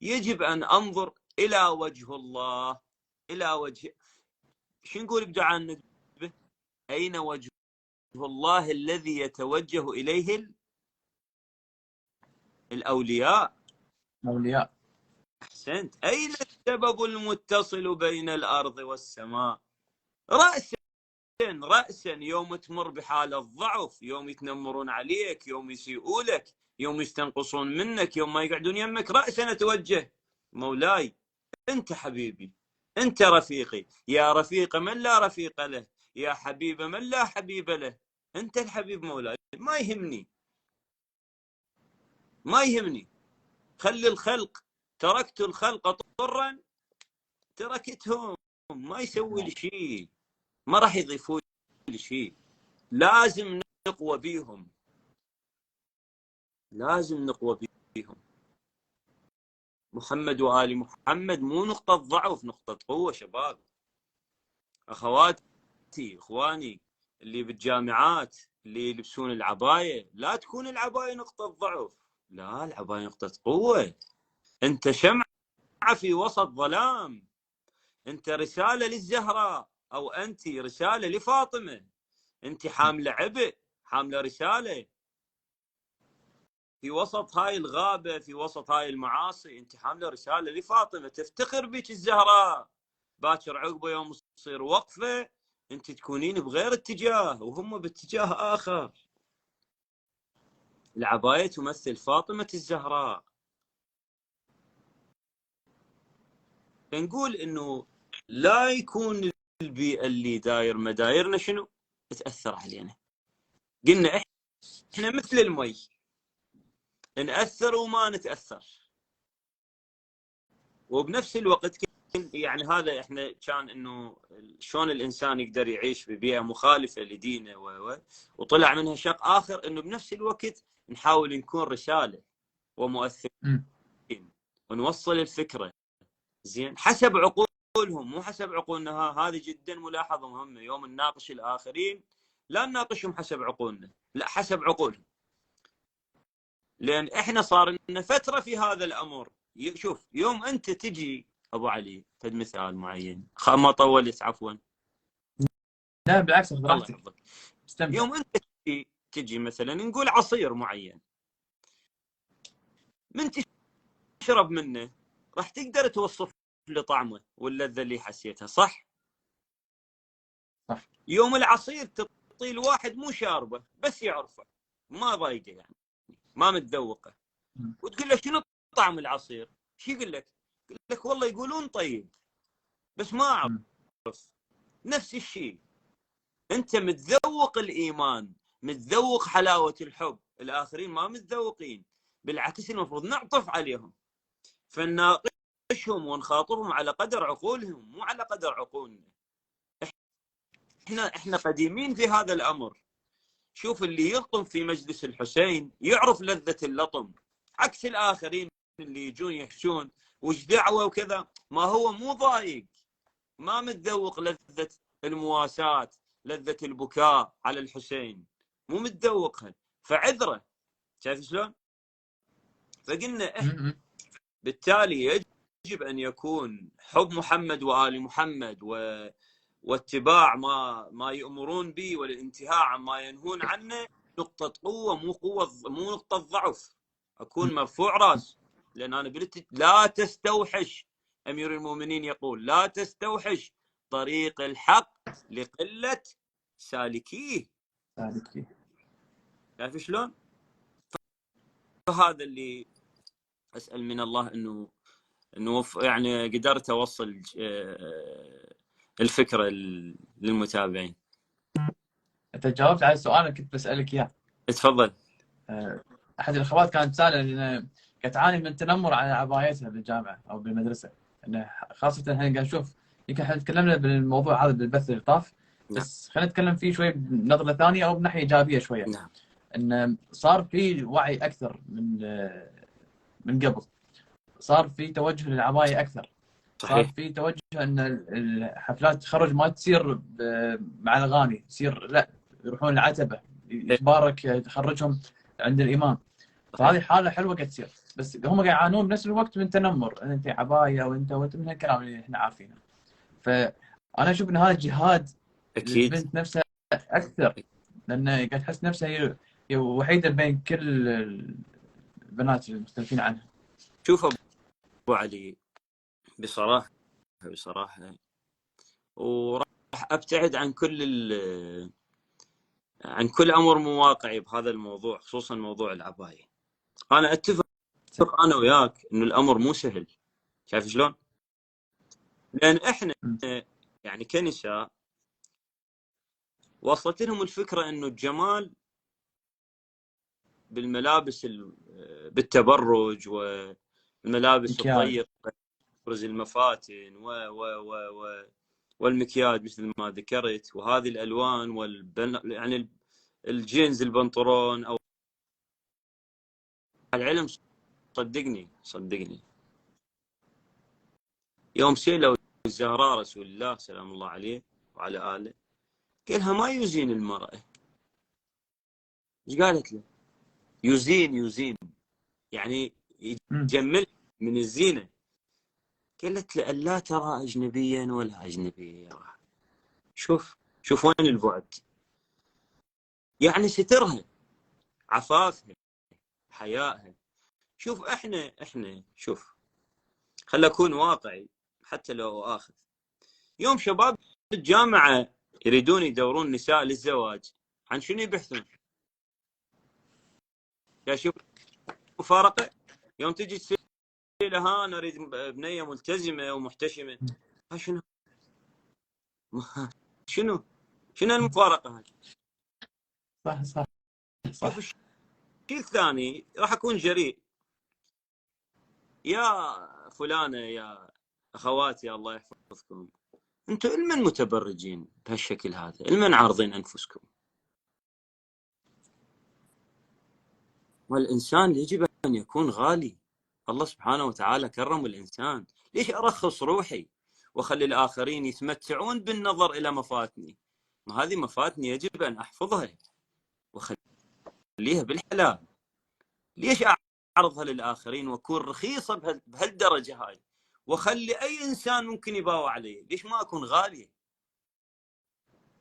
يجب ان انظر الى وجه الله، الى وجه، شو نقول بدعاء الندبه؟ اين وجه الله الذي يتوجه اليه الاولياء. اولياء. احسنت. اين السبب المتصل بين الارض والسماء؟ راسا، راسا يوم تمر بحاله ضعف، يوم يتنمرون عليك، يوم يسيئوا لك، يوم يستنقصون منك، يوم ما يقعدون يمك، راسا اتوجه مولاي، انت حبيبي، انت رفيقي، يا رفيق من لا رفيق له، يا حبيب من لا حبيب له، انت الحبيب مولاي، ما يهمني، ما يهمني، خلي الخلق، تركت الخلق طرا تركتهم، ما يسوي لي شيء، ما راح يضيفوا لي شيء. لازم نقوى بيهم، لازم نقوى بيهم. محمد وآل محمد مو نقطة ضعف، نقطة قوة. شباب، أخواتي، إخواني اللي بالجامعات اللي يلبسون العباية، لا تكون العباية نقطة ضعف، لا، العباية نقطة قوة. أنت شمعة في وسط ظلام، أنت رسالة للزهراء، أو أنت رسالة لفاطمة، أنت حاملة عبء، حاملة رسالة في وسط هاي الغابة، في وسط هاي المعاصي، أنت حاملة رسالة لفاطمة، تفتخر بك الزهراء. باكر عقبه يوم تصير وقفة، أنت تكونين بغير اتجاه وهم باتجاه آخر. العباية تمثل فاطمة الزهراء. فنقول إنه لا يكون البيئة اللي داير مدايرنا شنو تأثر علينا. قلنا إحنا مثل المي، نأثر وما نتأثر. وبنفس الوقت يعني هذا احنا كان انه شلون الانسان يقدر يعيش ببيئه مخالفه لدينه وطلع منها شق اخر، انه بنفس الوقت نحاول نكون رساله ومؤثرين ونوصل الفكره زين حسب عقولهم، مو حسب عقولنا. هذه جدا ملاحظه مهمه. يوم نناقش الاخرين لا نناقشهم حسب عقولنا، لا، حسب عقولهم. لان احنا صار لنا فتره في هذا الامر. شوف، يوم انت تجي ابو علي فد مثال معين، ما طولت عفوا. لا بالعكس، خذ الله راحتك، يحفظك. استمتع. يوم انت تجي مثلا نقول عصير معين، من تشرب منه راح تقدر توصف له طعمه واللذه اللي حسيتها، صح؟ صح. يوم العصير تعطيه الواحد مو شاربه بس يعرفه، ما ضايقه يعني، ما متذوقه، وتقول له شنو طعم العصير؟ شو يقول لك؟ يقول لك والله يقولون طيب بس ما اعرف. نفس الشيء، انت متذوق الايمان، متذوق حلاوه الحب، الاخرين ما متذوقين. بالعكس المفروض نعطف عليهم، فنناقشهم ونخاطبهم على قدر عقولهم مو على قدر عقولنا. احنا قديمين في هذا الامر. شوف، اللي يلطم في مجلس الحسين يعرف لذة اللطم، عكس الآخرين اللي يجون يحشون وش دعوة وكذا، ما هو مو ضايق، ما متذوق لذة المواساة، لذة البكاء على الحسين، مو متذوقها، فعذره. شايف شلون؟ فقلنا بالتالي يجب أن يكون حب محمد وآل محمد واتباع ما يأمرون به والانتهاء عما ينهون عنه نقطة قوة، مو نقطة ضعف. أكون مرفوع راس، لأن أنا قلت لا تستوحش. أمير المؤمنين يقول لا تستوحش طريق الحق لقلة سالكيه. شايف شلون؟ فهذا اللي أسأل من الله انه يعني قدرت اوصل الفكره للمتابعين. انت جاوبت على السؤال اللي كنت بسالك اياه. تفضل. احد الاخوات كانت سائله لان كانت تعاني من التنمر على عبايتها بالجامعه او بالمدرسه، انه خاصه احنا قاعد نشوف، يمكن احنا تكلمنا بالموضوع هذا بالبث اللي طاف، بس خلينا نتكلم فيه شوي بنظره ثانيه او بناحيه ايجابيه شويه. نعم. ان صار في وعي اكثر من قبل، صار في توجه للعباية اكثر، صار صحيح. في توجه ان الحفلات التخرج ما تصير مع الاغاني، تصير لا، يروحون العتبه يتبارك تخرجهم عند الامام. فهذه صحيح. حاله حلوه قاعد تصير، بس هم قاعد يعانون بنفس الوقت من تنمر، انت عبايه وانت من هالكلام اللي احنا عارفينه. فانا اشوف ان هذا جهاد اكيد. للبنت نفسها اكثر، لان قاعد تحس نفسها هي وحيده بين كل البنات المختلفين عنها. شوف ابو علي، بصراحه وراح ابتعد عن كل امر مو واقعي بهذا الموضوع، خصوصا موضوع العبايه. انا اتفق انا وياك انه الامر مو سهل. شايف شلون؟ لان احنا يعني كنساء وصلت لهم الفكره انه الجمال بالملابس بالتبرج والملابس الضيقه، تبرز المفاتن والمكياج مثل ما ذكرت، وهذه الالوان يعني الجينز البنطلون او العلم. صدقني يوم سئلوا الزهراء رسول الله سلام الله عليه وعلى آله، قالها ما يزين المرأة. ايش قالت له؟ يزين يعني يجمل من الزينة. قالت له ألا ترى أجنبيا ولا أجنبي يرى. شوف وين البعد، يعني سترها، عفافها، حيائها. شوف احنا شوف، خل اكون واقعي حتى لو اخذ. يوم شباب الجامعه يريدون يدورون نساء للزواج، عن شنو يبحثون؟ يا شوف مفارقه. يوم تجي تسأل ها انا اريد بنيه ملتزمه ومحتشمه، شنو شنو المفارقه هذه؟ صح. شوف الشيء الثاني، راح اكون جريء. يا فلانه، يا اخواتي الله يحفظكم، انتم المن متبرجين بهالشكل هذا؟ المن عارضين انفسكم؟ والإنسان يجب أن يكون غالي. الله سبحانه وتعالى كرم الإنسان، ليش أرخص روحي وخلي الآخرين يتمتعون بالنظر إلى مفاتني؟ ما هذه مفاتني يجب أن أحفظها وأخليها بالحلال. ليش أعرضها للآخرين وأكون رخيصة بهالدرجة هاي، وخلي أي إنسان ممكن يباوع علي؟ ليش ما أكون غالي؟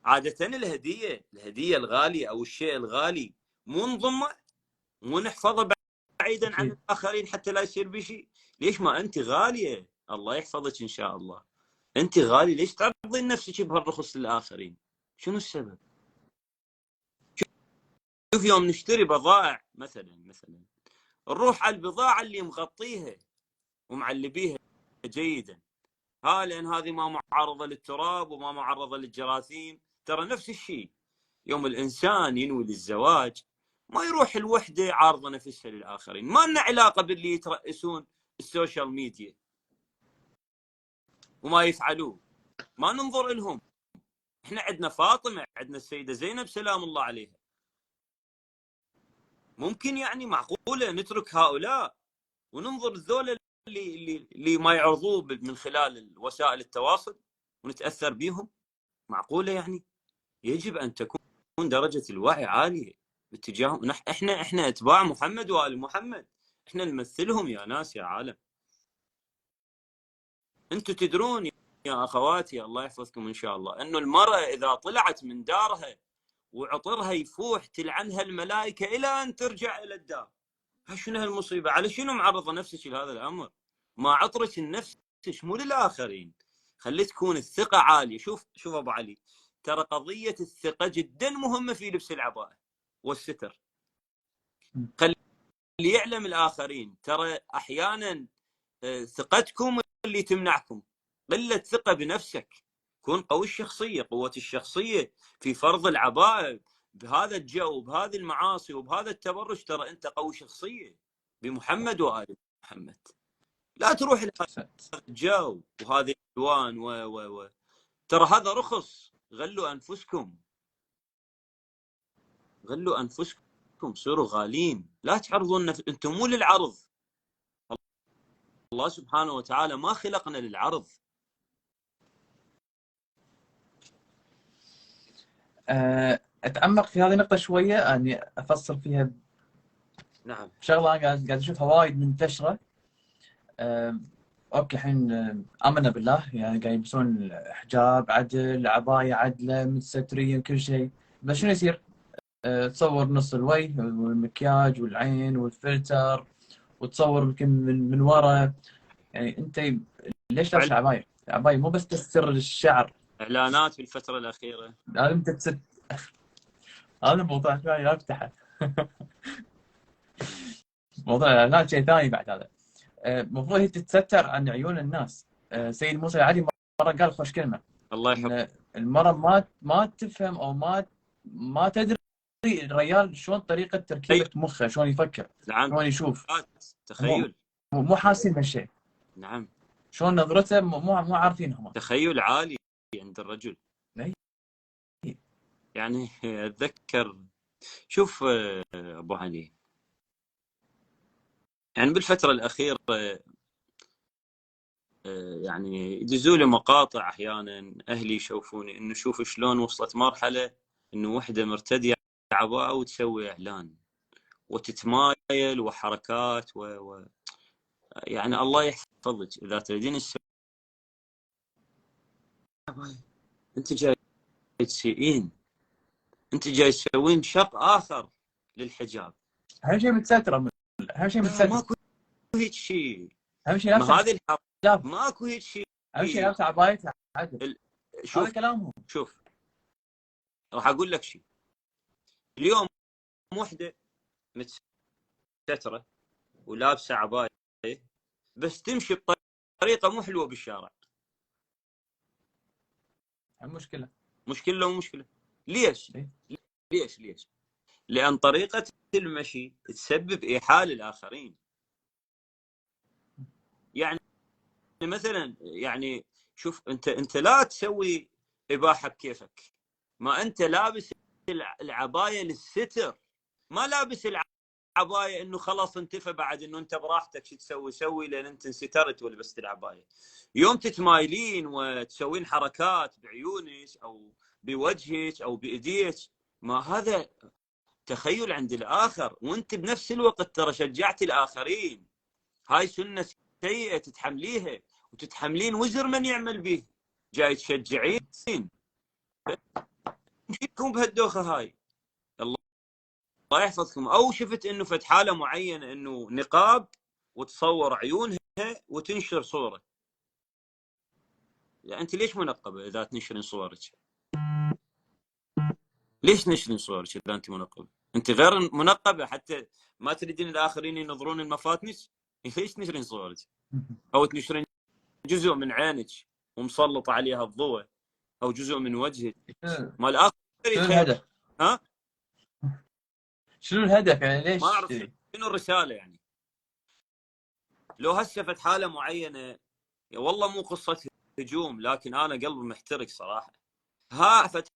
عادة الهدية الغالية أو الشيء الغالي مو نضمه، مو نحفظه بعيدا عن الاخرين حتى لا يصير بشيء. ليش ما انت غاليه؟ الله يحفظك ان شاء الله، انت غالي، ليش تعرضين نفسك بهالرخص للاخرين؟ شنو السبب؟ شوف يوم نشتري بضائع مثلا نروح على البضاعه اللي مغطيها ومعلبيها جيدا، لان هذه ما معرضه للتراب وما معرضه للجراثيم. ترى نفس الشيء يوم الانسان ينوي للزواج، ما يروح الوحده عارضه نفسها للاخرين. ما لنا علاقه باللي يترأسون السوشيال ميديا وما يفعلوه، ما ننظر لهم. احنا عندنا فاطمه، عندنا السيده زينب سلام الله عليها. ممكن يعني معقوله نترك هؤلاء وننظر الذول اللي ما يعرضوه من خلال وسائل التواصل ونتاثر بهم؟ معقوله يعني؟ يجب ان تكون درجه الوعي عاليه باتجاههم. احنا اتباع محمد وال محمد، احنا نمثلهم يا ناس يا عالم. انتم تدرون يا اخواتي الله يحفظكم ان شاء الله، انه المراه اذا طلعت من دارها وعطرها يفوح تلعنها الملائكه الى ان ترجع الى الدار. شنو هالمصيبه؟ على شنو معرضه نفسك لهذا الامر؟ ما عطرك لنفسك مو للاخرين. خلي تكون الثقه عاليه. شوف ابو علي، ترى قضيه الثقه جدا مهمه في لبس العباءه والستر. خلي يعلم الاخرين، ترى احيانا ثقتكم اللي تمنعكم، قله ثقه بنفسك. كون قوي الشخصيه، قوه الشخصيه في فرض العباءه بهذا الجو، بهذه المعاصي وبهذا التبرج، ترى انت قوي شخصيه بمحمد وآل محمد. لا تروح لهذا الجو وهذه الالوان ترى هذا رخص. غلوا انفسكم نفسكم، صيروا غالين، لا تعرضون انتم مو للعرض. الله سبحانه وتعالى ما خلقنا للعرض. اتعمق في هذه النقطه شويه، يعني افصل فيها. نعم. شغله انا قاعد اشوفها وايد منتشره. اوكي الحين امنا بالله، يعني قاعد يلبسون حجاب عدل، عبايه عدله، متسترين، كل شيء، بس شنو يصير؟ تصور نص الوجه والمكياج والعين والفلتر، وتصور يمكن من ورا. يعني انت ليش لابس عبايه؟ العبايه مو بس تستر الشعر. اعلانات في الفتره الاخيره. لازم تتست. هذا موضوع ثاني لا افتحه. موضوع الاعلانات شيء ثاني بعد هذا. المفروض هي تتستر عن عيون الناس. سيد موسى العلي مره قال خوش كلمه، الله يحفظك. ان المرأة ما تفهم او ما تدري الرجال شلون طريقه تركيبه مخه، شلون يفكر، نعم. شلون يشوف. تخيل. مو حاسين بهالشيء. نعم. شلون نظرته مو عارفينهم. تخيل عالي عند الرجل. أي. يعني اتذكر، شوف ابو علي، يعني بالفتره الاخيره يعني يدزوا لي مقاطع احيانا، اهلي يشوفوني انه شوف شلون وصلت مرحله انه وحده مرتديه عباءه وتسوي اعلان وتتمايل وحركات يعني الله يحفظك اذا تريدين تسوي، انت جاي تسيئين، انت جاي تسوين شق اخر للحجاب. اهم شيء متستره. اهم شيء متستره. ماكو هيك شيء. اهم شيء ما لابسه هذه حجاب. ماكو هيك شيء. اهم شيء لابسه عبايتها عدل. شوف هذا كلامهم. شوف راح اقول لك شيء. اليوم وحده متستره ولابسه عبايه بس تمشي بطريقه مو حلوه بالشارع، مشكله. مشكله ومشكله. ليش؟ ليش؟ لان طريقه المشي تسبب ايحاء للاخرين. يعني مثلا، يعني شوف، انت لا تسوي اباحه بكيفك، ما انت لابس العبايه للستر، ما لابس العبايه انه خلاص انتفى بعد انه انت براحتك شو تسوي سوي لان انت انسترت ولبست العبايه. يوم تتمايلين وتسوين حركات بعيونك او بوجهك او بايديك، ما هذا تخيل عند الاخر، وانت بنفس الوقت ترى شجعت الاخرين. هاي سنه سيئه تتحمليها وتتحملين وزر من يعمل به، جاي تشجعين. نمشيكم بهالدوخه هاي، الله يحفظكم. او شفت انه فت حاله معينه انه نقاب وتصور عيونها وتنشر صوره. يعني انت ليش منقبه اذا تنشرين صورك؟ ليش نشرين صورك اذا انت منقبه؟ انت غير منقبه حتى ما تريدين الاخرين ينظرون المفاتنك، ليش تنشرين صورك؟ او تنشرين جزء من عينك ومسلط عليها الضوء، او جزء من وجهك، ما الاخر شنو الهدف؟ ها؟ شنو الهدف يعني؟ ليش؟ ما اعرف شنو الرساله يعني. لو هسه فت حاله معينه، والله مو قصه هجوم، لكن انا قلبي محترق صراحه. ها فت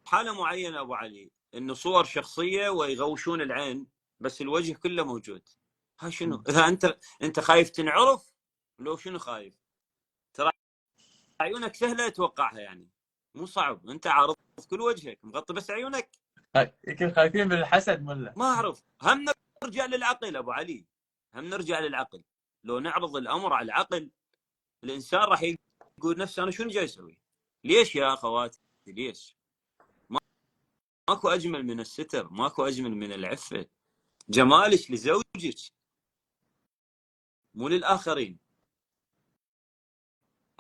حاله معينه ابو علي انه صور شخصيه ويغوشون العين بس الوجه كله موجود. هاي شنو؟ اذا انت خايف تنعرف، لو شنو خايف؟ ترى عيونك سهله اتوقعها، يعني مو صعب، انت عارض كل وجهك مغطي بس عيونك. يمكن خايفين من الحسد ولا ما اعرف. هم نرجع للعقل ابو علي، هم نرجع للعقل. لو نعرض الامر على العقل، الانسان راح يقول نفسه انا شنو جاي اسوي؟ ليش يا اخواتي؟ ليش؟ ماكو اجمل من الستر، ماكو اجمل من العفه. جمالك لزوجك مو للاخرين.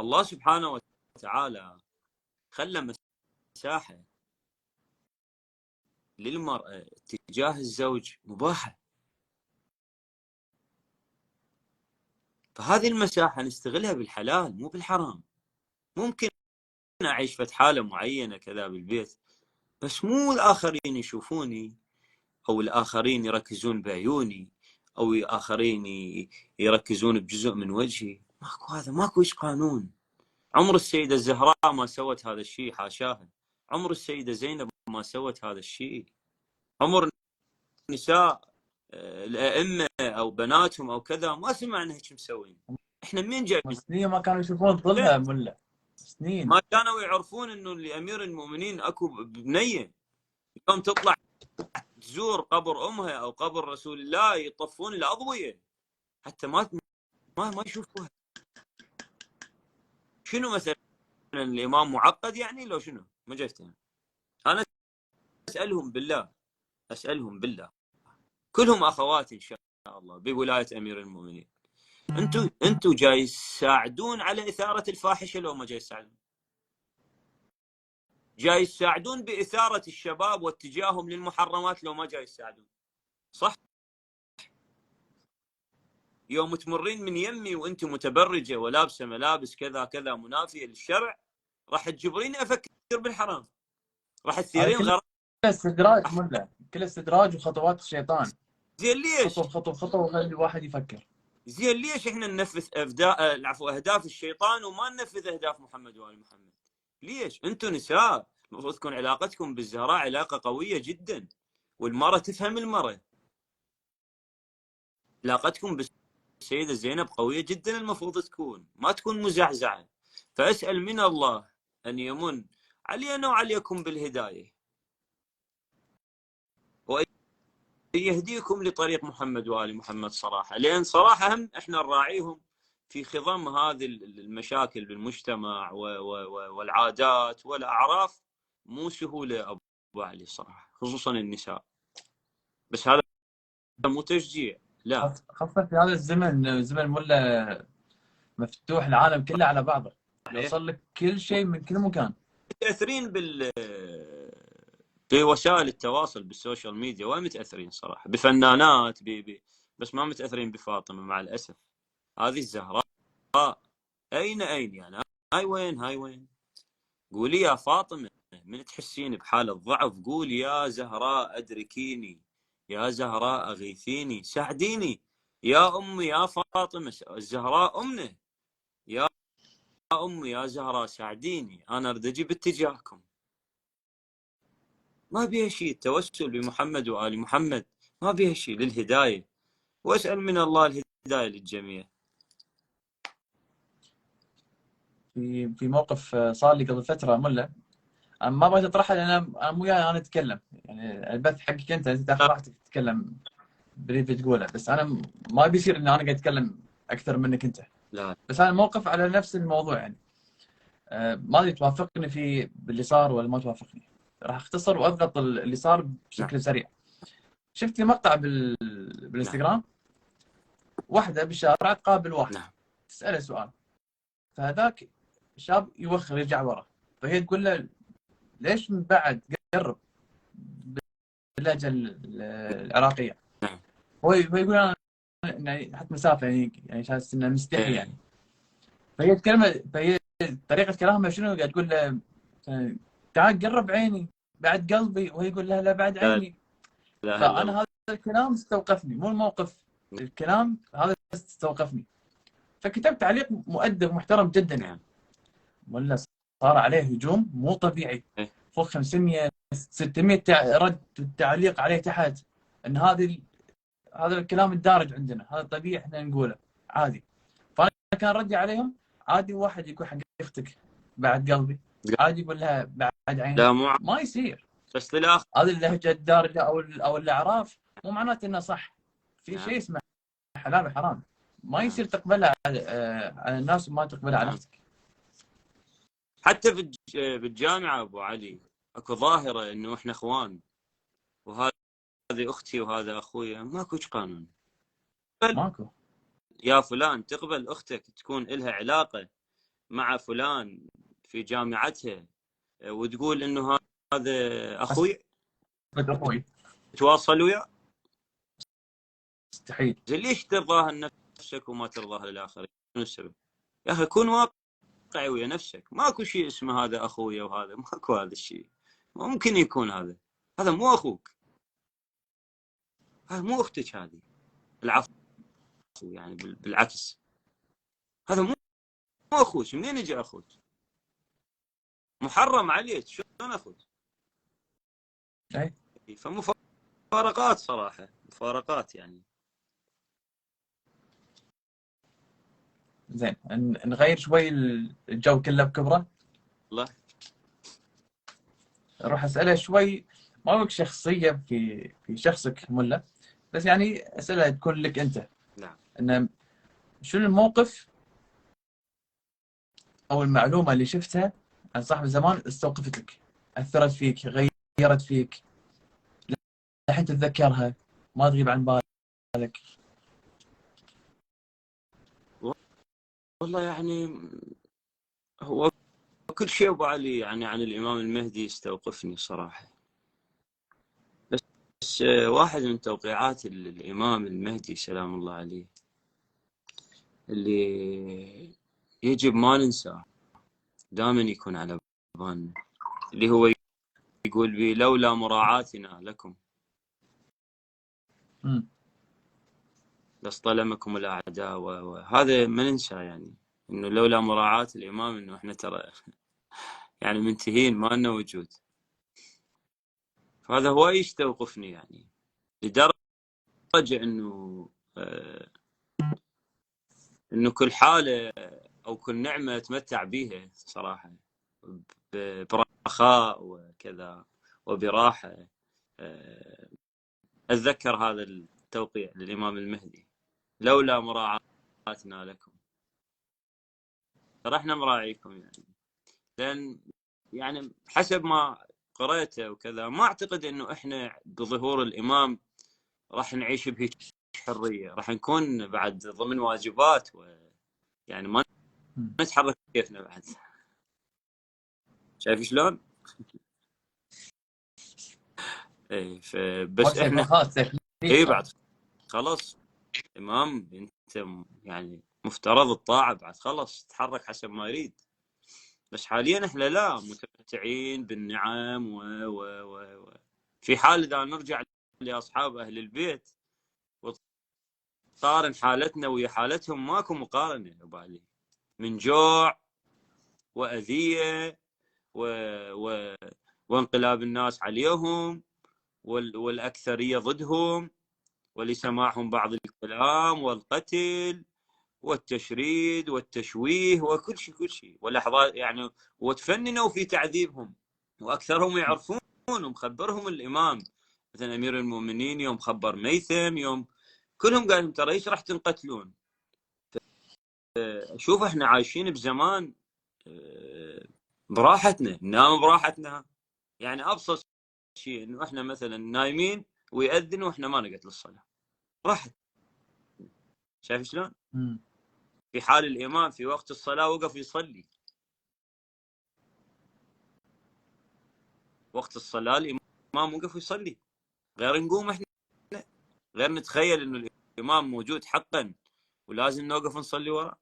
الله سبحانه وتعالى خلى مساحه للمراه تجاه الزوج مباحه، فهذه المساحه نستغلها بالحلال مو بالحرام. ممكن اعيش في حاله معينه كذا بالبيت، بس مو الاخرين يشوفوني، او الاخرين يركزون بعيوني، او الاخرين يركزون بجزء من وجهي. ماكو هذا، ماكو ايش قانون. عمر السيده الزهراء ما سوت هذا الشيء، حاشاها. عمر السيده زينب ما سوت هذا الشيء. عمر نساء الائمه او بناتهم او كذا، ما سمعنا هيك مسوين. احنا منين جايبين؟ سنين ما كانوا يشوفون ظلها ملا، سنين ما كانوا يعرفون انه لامير المؤمنين اكو بنيه يوم تطلع تزور قبر امها او قبر رسول الله يطفون الاضويه حتى ما يشوفوها. شنو مثلا الامام معقد يعني لو شنو؟ ما جاي يفتهم. انا اسالهم بالله كلهم اخواتي ان شاء الله بولايه امير المؤمنين، انتوا جاي تساعدون على اثاره الفاحشه لو ما جاي تساعدون؟ جاي يساعدون باثاره الشباب واتجاههم للمحرمات لو ما جاي يساعدون؟ صح؟ يوم تمرين من يمي وانت متبرجه ولابسه ملابس كذا كذا منافيه للشرع، راح تجبريني افكر بالحرام، راح هذا تثيرين كله غرام. استدراج ملا، كله استدراج وخطوات الشيطان، زين ليش؟ خطوه بخطوه بخطوه وخلي الواحد يفكر. زين ليش احنا ننفذ اهداف الشيطان وما ننفذ اهداف محمد وال محمد؟ ليش؟ انتم نساء، المفروض تكون علاقتكم بالزهراء علاقه قويه جدا، والمراه تفهم المراه. علاقتكم بالسيده زينب قويه جدا، المفروض تكون ما تكون مزعزعه. فاسال من الله ان يمن علينا وعليكم بالهدايه، وان يهديكم لطريق محمد وال محمد صراحه، لان صراحه هم احنا نراعيهم في خضم هذه المشاكل بالمجتمع والعادات والاعراف. مو سهوله ابو علي صراحه، خصوصا النساء. بس هذا مو تشجيع، لا. خاصة في هذا الزمن، زمن ملا مفتوح العالم كله على بعضه، صحيح. يوصل لك كل شيء من كل مكان. متاثرين بوسائل التواصل بالسوشيال ميديا، وين متاثرين صراحه بفنانات بس ما متاثرين بفاطمه مع الاسف. هذه الزهراء اين يعني؟ هاي وين؟ قولي يا فاطمه من تحسين بحاله ضعف قولي يا زهراء ادركيني، يا زهراء اغيثيني ساعديني، يا امي يا فاطمه الزهراء امنا، يا امي يا زهراء ساعديني انا اريد اجي باتجاهكم. ما بيها شيء، التوسل بمحمد وآل محمد ما بيها شيء، للهداية، وأسأل من الله الهداية للجميع. في موقف صار لي قبل فترة ملا، انا ما بغيت اطرحها لان انا مو جاي انا اتكلم، يعني البث حقك انت تاخذ راحتك تتكلم باللي تقوله، بس انا ما بيصير ان انا قاعد اتكلم اكثر منك انت. لا بس انا موقف على نفس الموضوع يعني. ما ادري توافقني في باللي صار ولا ما توافقني. راح اختصر واضغط اللي صار نعم. بشكل سريع. شفت لي مقطع نعم. بالانستغرام، واحده بالشارع تقابل واحد نعم. تساله سؤال، فهذاك شاب يوخر يرجع ورا، فهي تقول له ليش من بعد قرب باللهجه العراقيه. نعم. هو يقول انا يعني حط مسافه، يعني حاسس انه مستحي يعني. فهي طريقه كلامها شنو؟ قاعد تقول له تعال قرب عيني بعد قلبي، وهي يقول لها لا بعد لا عيني. إله إلا فانا الله. هذا الكلام استوقفني، مو الموقف، الكلام هذا استوقفني. فكتبت تعليق مؤدب محترم جدا يعني، نعم. ولا صار عليه هجوم مو طبيعي، إيه. فوق 500 600 رد تعليق عليه تحت، ان هذا الكلام الدارج عندنا، هذا طبيعي احنا نقوله عادي. فانا كان ردي عليهم عادي، واحد يقول حق اختك بعد قلبي، عادي يقول لها بعد عيني، لا مو ما يصير. بس للآخر. هذه اللهجه الدارجه او الاعراف مو معناته انه صح. في نعم. شيء اسمه حلال وحرام، ما نعم. يصير تقبلها على الناس وما تقبلها على نعم. اختك. حتى بالجامعة أبو علي أكو ظاهرة إنه إحنا إخوان، وهذه أختي وهذا أخوي، ماكو قانون. ماكو. يا فلان تقبل أختك تكون إلها علاقة مع فلان في جامعتها وتقول إنه هذا أخوي اخوي تواصل وياه؟ مستحيل. زين ليش ترضاها لنفسك وما ترضاها للآخرين؟ شنو السبب؟ يا أخي كون واقعي ويا نفسك، ماكو شيء اسمه هذا أخويا وهذا، ماكو هذا الشيء. ممكن يكون هذا مو أخوك، هذا مو أختك، هذه العفو يعني بالعكس، هذا مو أخوك. منين يجي أخوك؟ محرم عليك، شلون أخوك؟ أي. فمو مفارقات صراحة، مفارقات يعني. زين، نغير شوي الجو كله بكبره. الله. اروح اساله شوي، ما بك شخصيه في شخصك ملا، بس يعني اسئله تكون لك انت. نعم. انه شنو الموقف او المعلومه اللي شفتها عن صاحب الزمان استوقفت لك، اثرت فيك، غيرت فيك، الحين تتذكرها، ما تغيب عن بالك. والله يعني هو كل شيء ابو علي يعني عن الامام المهدي يستوقفني صراحه. بس واحد من توقيعات الامام المهدي سلام الله عليه اللي يجب ما ننساه، دائما يكون على بالنا، اللي هو يقول بي لولا مراعاتنا لكم امم لاصطلمكم الاعداء، وهذا ما ننسى يعني، انه لولا مراعاة الامام انه احنا ترى يعني منتهين، ما لنا وجود. فهذا هو يستوقفني يعني، لدرجه انه كل حاله او كل نعمه اتمتع بها صراحه برخاء وكذا وبراحه. اتذكر هذا التوقيع للامام المهدي، لولا مراعاتنا لكم. ترى احنا مراعيكم يعني، لان يعني حسب ما قرأته وكذا ما اعتقد انه احنا بظهور الامام راح نعيش بهيك حريه، راح نكون بعد ضمن واجبات، ويعني ما نتحرك كيفنا بعد. شايف شلون؟ ايه بس وقت احنا خلاص تكليف ايه بعد. بعد خلاص امام، انت يعني مفترض الطاعه، بعد خلاص تتحرك حسب ما يريد. بس حاليا احنا لا، متمتعين بالنعم و في حال اذا نرجع لاصحاب اهل البيت وتقارن حالتنا ويا حالتهم، ماكو مقارنه يا بالي، من جوع واذيه و... و... وانقلاب الناس عليهم والاكثريه ضدهم، ولسماعهم بعض الكلام والقتل والتشريد والتشويه وكل شيء كل شيء، ولحظات يعني، وتفننوا في تعذيبهم، واكثرهم يعرفون ومخبرهم الامام، مثلا امير المؤمنين يوم خبر ميثم، يوم كلهم قالوا ترى ايش راح تنقتلون. شوف احنا عايشين بزمان براحتنا، ننام براحتنا، يعني ابسط شيء انه احنا مثلا نايمين ويأذن واحنا ما نقعد للصلاه راحت. شايف شلون؟ في حال الامام في وقت الصلاه وقف يصلي، وقت الصلاه الامام وقف يصلي، غير نقوم احنا، غير نتخيل انه الامام موجود حقا ولازم نوقف نصلي وراه.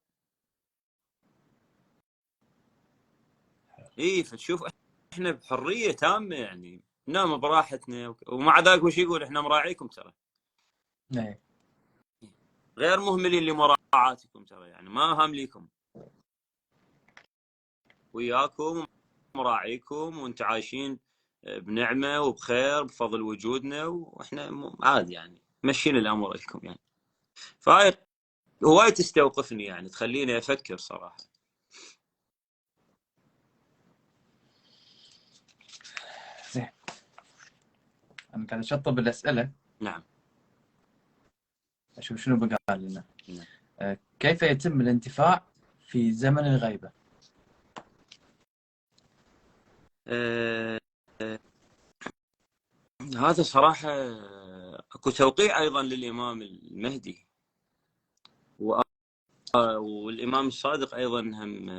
اي فتشوف احنا بحريه تامه يعني، ننام براحتنا، ومع ذلك وش يقول احنا مراعيكم ترى، ايه غير مهملين لمراعاتكم ترى، يعني ما هام ليكم، وياكم مراعيكم، وانتم عايشين بنعمه وبخير بفضل وجودنا، واحنا عادي يعني مشين الامور لكم يعني. فهاي هواي تستوقفني يعني، تخليني افكر صراحه. زين، انا قاعد اشطب الاسئله نعم. اشوف شنو بقى لنا. نعم. كيف يتم الانتفاع في زمن الغيبه؟ أه هذا صراحه اكو توقيع ايضا للامام المهدي، والامام الصادق ايضا هم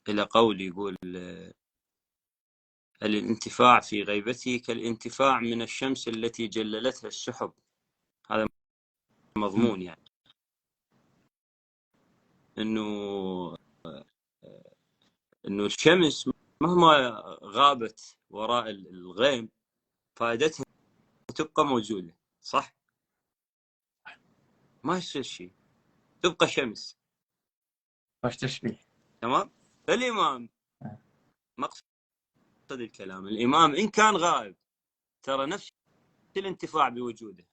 الى قول يقول الانتفاع في غيبته كالانتفاع من الشمس التي جللتها السحب. هذا مضمون يعني انه الشمس مهما غابت وراء الغيم فائدتها تبقى موجوده، صح؟ ما يصير شيء، تبقى شمس. وش تشبيه؟ تمام. فالامام مقصد الكلام، الامام ان كان غائب ترى نفس الانتفاع بوجوده،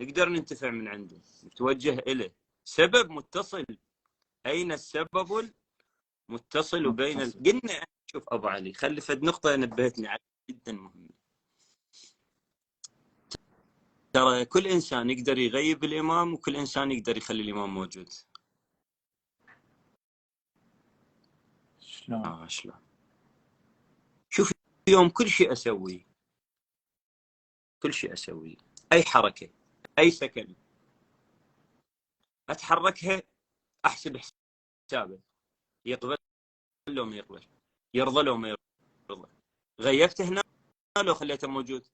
نقدر ننتفع من عنده، نتوجه إليه. سبب متصل، أين السبب المتصل بين قلنا. شوف أبو علي، خلي فد نقطة نبهتني عليها جدا مهمة. ترى كل إنسان يقدر يغيب الإمام، وكل إنسان يقدر يخلي الإمام موجود. شلون؟ شلون؟ شوف، يوم كل شيء أسويه، أي حركة، أي سكن أتحركها، أحسب حسابه، يقبل لو ما يقبل، يرضى لو ما يرضى، غيبته هنا لو خليته موجود.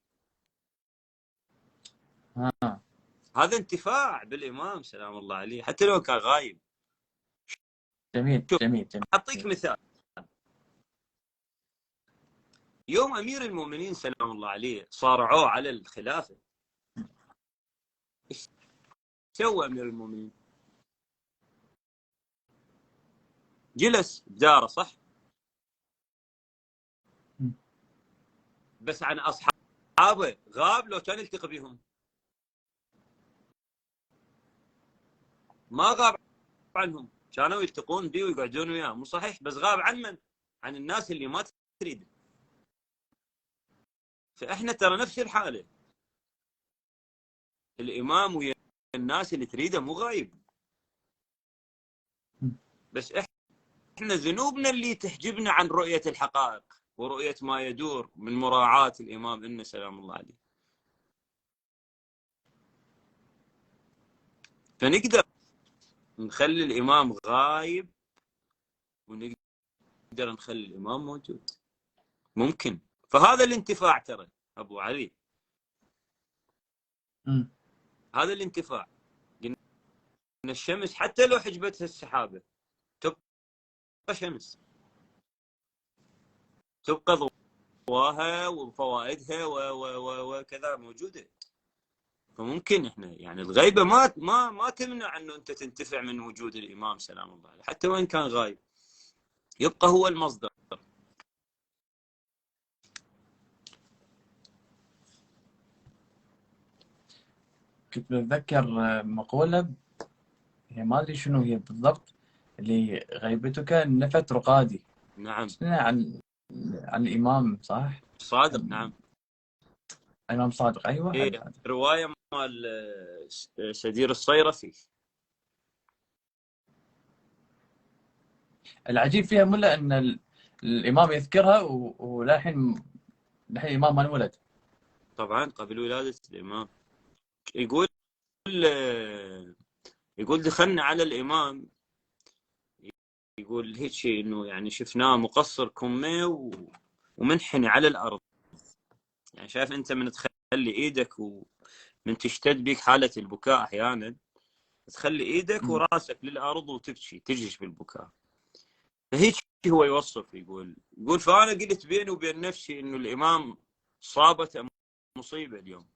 هذا انتفاع بالإمام سلام الله عليه حتى لو كان غايب. جميل جميل جميل. أعطيك مثال. يوم أمير المؤمنين سلام الله عليه صارعوه على الخلافة، ايش سوى أمير المؤمنين؟ جلس بداره، صح؟ بس عن أصحابه غاب لو كان يلتقي بهم؟ ما غاب عنهم، كانوا يلتقون به ويقعدون وياه، مو صحيح؟ بس غاب عن من؟ عن الناس اللي ما تريد. فإحنا ترى نفس الحالة، الإمام ويا الناس اللي تريده مو غايب، بس إحنا ذنوبنا اللي تحجبنا عن رؤية الحقائق ورؤية ما يدور من مراعاة الإمام إنه سلام الله عليه. فنقدر نخلي الإمام غايب ونقدر نخلي الإمام موجود، ممكن. فهذا الانتفاع ترى أبو علي، هذا الانتفاع. قلنا الشمس حتى لو حجبتها السحابة تبقى شمس، تبقى ضواها وفوائدها وكذا موجودة. فممكن احنا يعني الغيبة ما تمنع انه انت تنتفع من وجود الإمام سلام الله عليه حتى وان كان غايب، يبقى هو المصدر. كنت بتذكر مقولة، هي ما أدري شنو هي بالضبط، اللي غيبتك نفت رقادي. نعم. عن الإمام، صح؟ صادق، نعم. الإمام صادق، أيوة. هي رواية مال سدير الصيرفي. العجيب فيها ملا أن الإمام يذكرها وللحين الإمام ما انولد. طبعا قبل ولادة الإمام. يقول دخلنا على الإمام، يقول هيك شيء انه يعني شفناه مقصر كمه ومنحني على الارض. يعني شايف انت من تخلي ايدك ومن تشتد بك حاله البكاء احيانا، تخلي ايدك وراسك للارض وتبكي تجيش بالبكاء. فهيك هو يوصف، يقول فانا قلت بيني وبين نفسي انه الامام صابته مصيبه اليوم.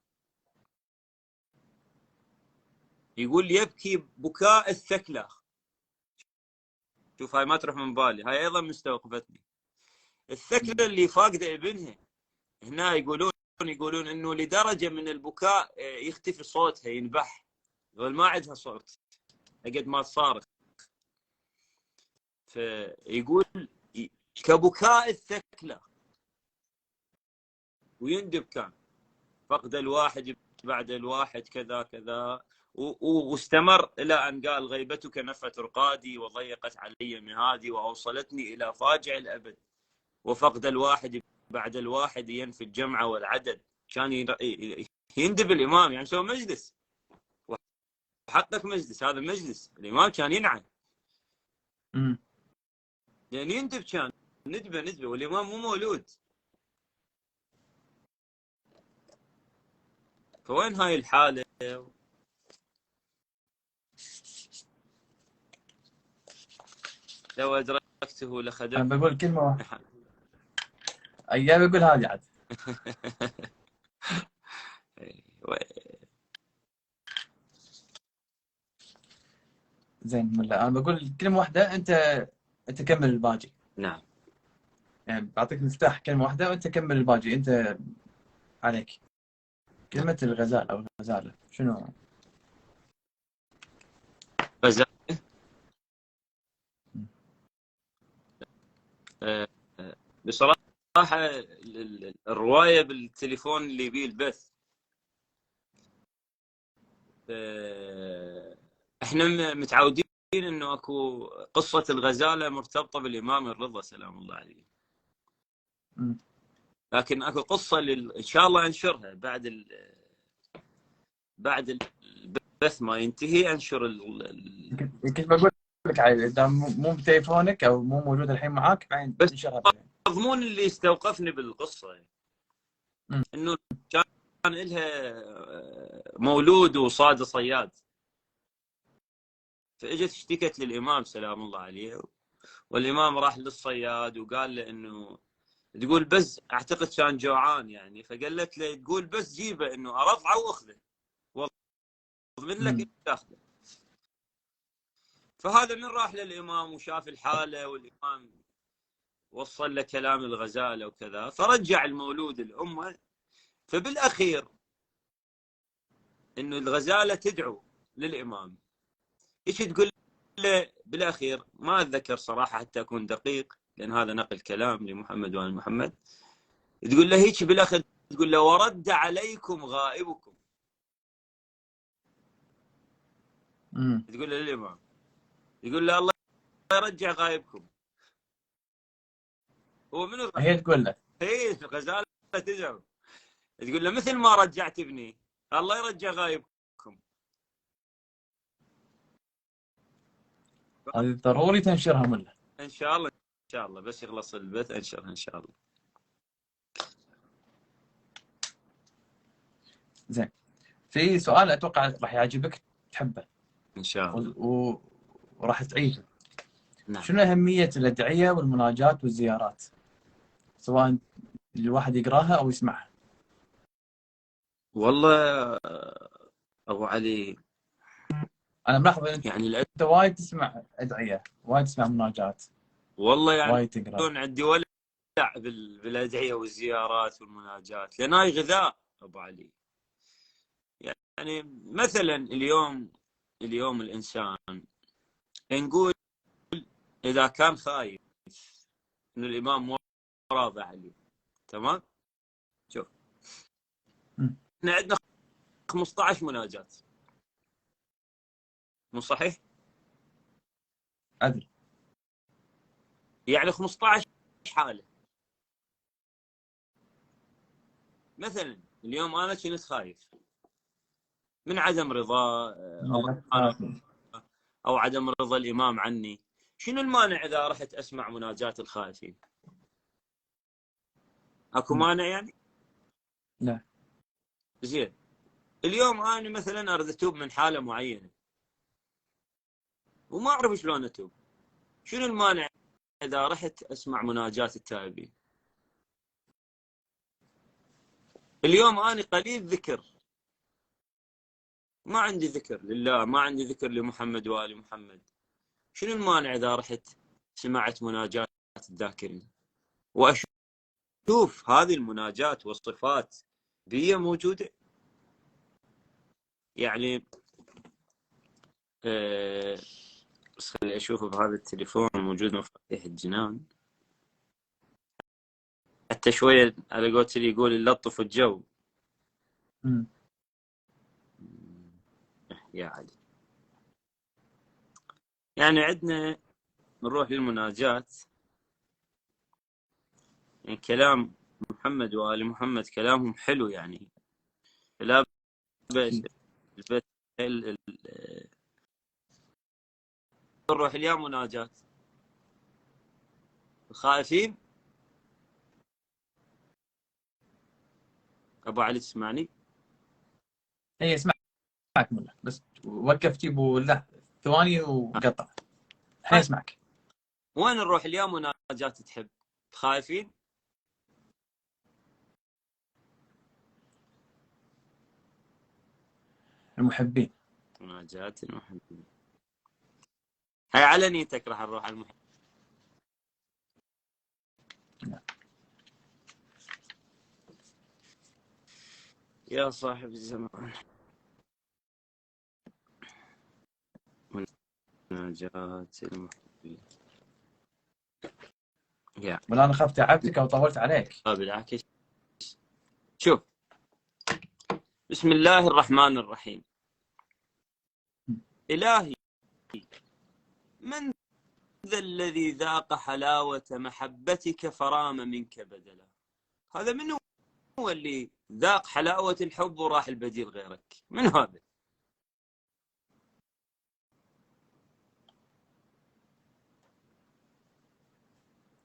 يقول يبكي بكاء الثكلى. شوف، هاي ما تروح من بالي، هاي ايضا مستوقفتني. الثكلى اللي فاقده ابنها هنا، يقولون انه لدرجه من البكاء يختفي صوتها، ينبح، يقول ما عندها صوت قد ما تصارخ. فيقول كبكاء الثكلى، ويندب كان فقد الواحد بعد الواحد كذا كذا، واستمر الى ان قال غيبتك نفت رقادي وضيقت علي مهادي واوصلتني الى فاجع الابد، وفقد الواحد بعد الواحد ينفي الجمع والعدد. كان يندب الامام، يعني سوى مجلس وحقق مجلس، هذا مجلس الامام كان ينعى لان يندب، كان ندبه والامام مو مولود. فوين هاي الحاله؟ لو ادركته لخدمت. انا بقول كلمه واحده، ايام بقول هذه عاد. زين، انا بقول كلمه واحده، انت كمل الباقي. نعم. يعني بعطيك مفتاح كلمة واحدة وأنت كمل الباقي، أنت عليك. كلمة الغزال أو الغزالة شنو؟ غزالة. بصراحة الرواية بالتليفون اللي يبيه البث، احنا متعودين انه اكو قصة الغزالة مرتبطة بالامام الرضا سلام الله عليه، لكن اكو قصة ان شاء الله انشرها بعد البث ما ينتهي، انشر كنت بقول لك عادي اذا مو بتليفونك او مو موجود الحين معاك بعدين بس انشرها بعدين. المضمون اللي استوقفني بالقصة انه كان لها مولود وصاد صياد، فاجت اشتكت للامام سلام الله عليه، والامام راح للصياد وقال له انه تقول بس اعتقد كان جوعان يعني، فقالت له تقول بس جيبه انه ارضعه واخذه واضمن لك انك تاخذه. فهذا من راح للامام وشاف الحاله، والامام وصل له كلام الغزاله وكذا، فرجع المولود الامه. فبالاخير انه الغزاله تدعو للامام، ايش تقول له بالاخير؟ ما اتذكر صراحه حتى اكون دقيق، لان هذا نقل كلام لمحمد وال محمد. تقول له هيك بالاخير، تقول له ورد عليكم غائبكم. تقول له للامام، يقول له الله يرجع غايبكم. هو منو؟ هي تقول له، هي الغزاله تدعو، تقول له مثل ما رجعت ابني الله يرجع غايبكم. هذه ضروري تنشرها مله. ان شاء الله، ان شاء الله بس يخلص البث انشرها ان شاء الله. زين، في سؤال اتوقع راح يعجبك تحبه ان شاء الله. وراح تعيشه. نعم. شنو اهميه الادعيه والمناجات والزيارات، سواء الواحد يقراها او يسمعها؟ والله ابو علي، انا ملاحظ ان يعني انت وايد تسمع ادعيه، وايد تسمع مناجات، والله يعني وايد تقرا. عندي ولع بالادعيه والزيارات والمناجات، لانها غذاء ابو علي. يعني مثلا اليوم الانسان نقول اذا كان خايف انه الامام مو راضي عليه، تمام؟ شوف، احنا عندنا 15 مناجاة، مو صحيح؟ ادري. يعني 15 حالة. مثلا اليوم انا كنت خايف من عدم رضا الله سبحانه او عدم رضا الامام عني، شنو المانع اذا رحت اسمع مناجاة الخائفين؟ اكو مانع يعني؟ لا. زين، اليوم انا مثلا اريد اتوب من حالة معينة وما اعرف شلون اتوب، شنو المانع اذا رحت اسمع مناجاة التائبين؟ اليوم انا قليل ذكر، ما عندي ذكر لله، ما عندي ذكر لمحمد وآل محمد، شنو المانع إذا رحت سمعت مناجاة الذاكرين وأشوف هذه المناجات والصفات بي موجودة؟ يعني بس خلي أشوف بهذا التليفون موجود مفاتيح الجنان، حتى شوية على قولت لي يقول اللطف الجو. يا علي، يعني عندنا نروح للمناجات، يعني كلام محمد وآل محمد كلامهم حلو، يعني لا بأس. البث نروح اليوم مناجات الخائفين. ابو علي تسمعني؟ اي اسمعك مله، بس وقف جيبه لا ثواني وقطع. الحين اسمعك. وين نروح اليوم مناجات تحب؟ خايفين؟ المحبين. مناجات المحبين. هاي على نيتك راح نروح على المحبين. يا صاحب الزمان. مناجاة المحبين. يا ولا انا خفت تعبتك او طولت عليك؟ بالعكس. شوف، بسم الله الرحمن الرحيم. إلهي، من ذا الذي ذاق حلاوة محبتك فرام منك بدلا؟ هذا من هو اللي ذاق حلاوة الحب وراح البديل غيرك؟ من هذا؟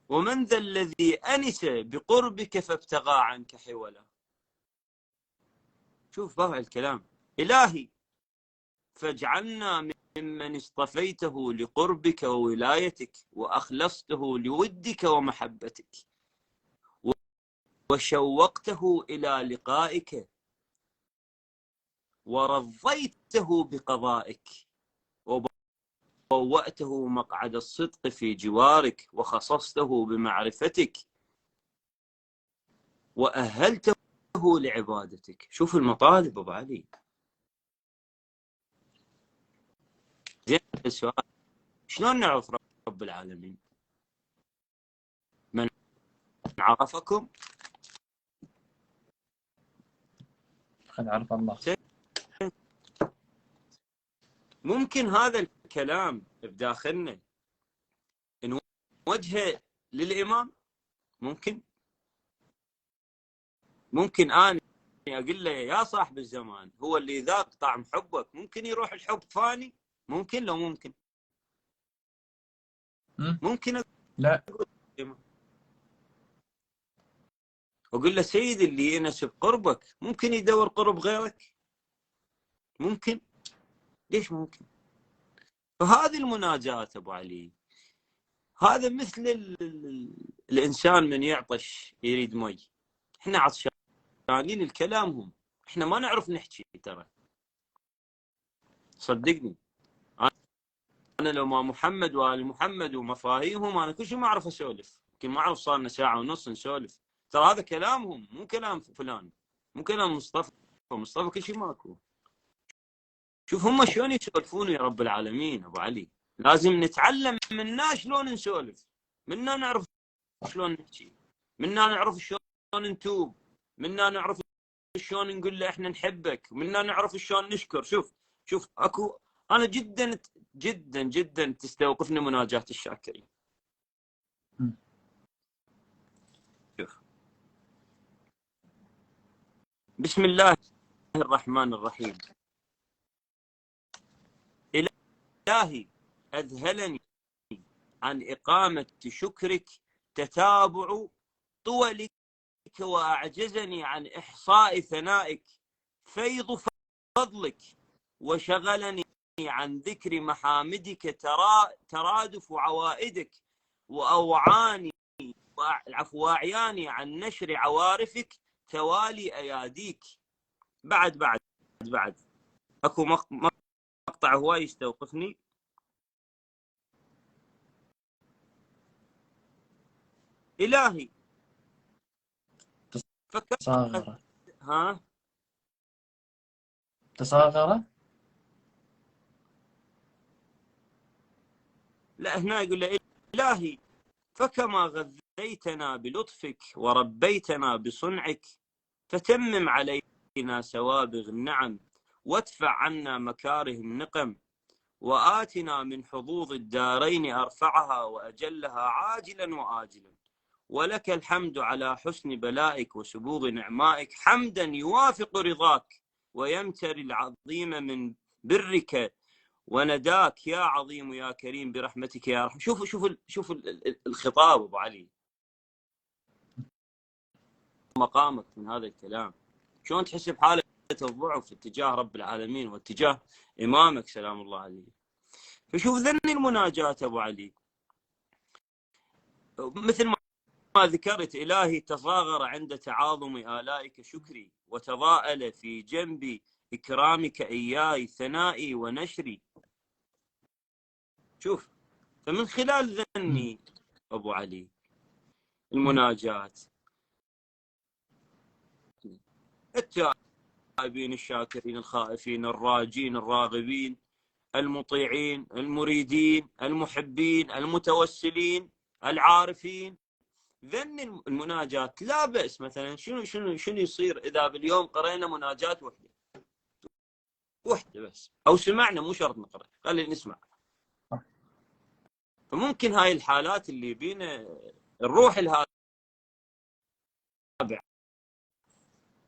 ومن ذا الذي أنس بقربك فابتغى عنك حولا؟ شوف بضع الكلام. إلهي، فاجعلنا ممن اصطفيته لقربك وولايتك وأخلصته لودك ومحبتك وشوقته إلى لقائك ورضيته بقضائك وبوأته مقعد الصدق في جوارك وخصصته بمعرفتك وأهلته لعبادتك. شوف المطالب أبو علي. زين، السؤال شلون نعرف رب العالمين؟ من عرفكم خل عرف الله. ممكن هذا الكلام بداخلنا نوجهه للإمام؟ ممكن أنا أقول له يا صاحب الزمان، هو اللي ذاق طعم حبك ممكن يروح الحب فاني؟ ممكن؟ لو ممكن ممكن لا. أقول له سيد اللي ينسب قربك ممكن يدور قرب غيرك؟ ممكن؟ ليش ممكن؟ فهذه المناجاة أبو علي، هذا مثل الإنسان من يعطش يريد مي. إحنا عطشانين الكلام، هم إحنا ما نعرف نحكي ترى، صدقني. أنا لو ما محمد وآل محمد ومفاهيمهم أنا كل شيء ما أعرف أسولف. يمكن ما أعرف صار لنا ساعة ونص نسولف. ترى هذا كلامهم مو كلام فلان، مو كلام مصطفى كل شيء ماكو. شوف هم شلون يسولفون يا رب العالمين أبو علي. لازم نتعلم منا شلون نسولف، منا نعرف شلون نحكي، منا نعرف شلون نتوب، منا نعرف شلون نقول له احنا نحبك، منا نعرف شلون نشكر. شوف اكو، انا جدا جدا جدا تستوقفني مناجاة الشاكرين. شوف، بسم الله الرحمن الرحيم. إلهي، أذهلني عن إقامة شكرك تتابع طولك وأعجزني عن إحصاء ثنائك فيض فضلك وشغلني عن ذكر محامدك ترادف عوائدك وأوعاني وأعياني عن نشر عوارفك توالي أياديك. بعد أكو مقطع هواي يستوقفني. إلهي تصاغر. ها تصاغر. لا، هنا يقول له إلهي فكما غذيتنا بلطفك وربيتنا بصنعك فتمم علينا سوابغ النعم وادفع عنا مكاره النقم وآتنا من حظوظ الدارين أرفعها وأجلها عاجلا وآجلا. ولك الحمد على حسن بلائك وسبوغ نعمائك حمدا يوافق رضاك ويمتري العظيم من برك ونداك يا عظيم يا كريم برحمتك يا رحمة. شوف الخطاب أبو علي، مقامك من هذا الكلام شلون تحس بحالة الضعف اتجاه رب العالمين واتجاه إمامك سلام الله عليه. فشوف ذني المناجاة أبو علي، مثل ما ذكرت إلهي تصاغر عند تعاظم آلائك شكري وتضاءل في جنب إكرامك إياي ثنائي ونشري. شوف، فمن خلال ذني أبو علي المناجاة التائبين الشاكرين الخائفين الراجين الراغبين المطيعين المريدين المحبين المتوسلين العارفين. ذن المناجات لا بأس. مثلا شنو يصير إذا باليوم قرينا مناجات وحدة بس، أو سمعنا، مو شرط نقرأ، خلينا نسمع. فممكن هاي الحالات اللي بينا الروح الهادئة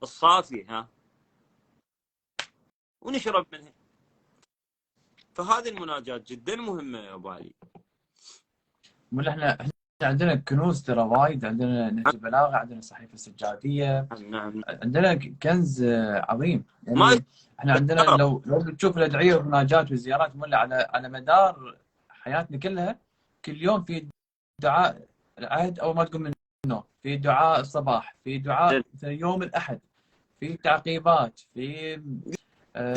الصافية ونشرب منها. فهذه المناجات جدا مهمة يا أبو علي. احنا عندنا كنوز ترى وايد، عندنا نهج البلاغه، عندنا صحيفه سجاديه، نعم. عندنا كنز عظيم ما يعني. احنا عندنا لو بتشوف الادعيه والمناجات والزيارات مولع على مدار حياتنا كلها، كل يوم في دعاء العهد اول ما تقوم من النوم، في دعاء الصباح، في دعاء يوم الاحد، في تعقيبات، في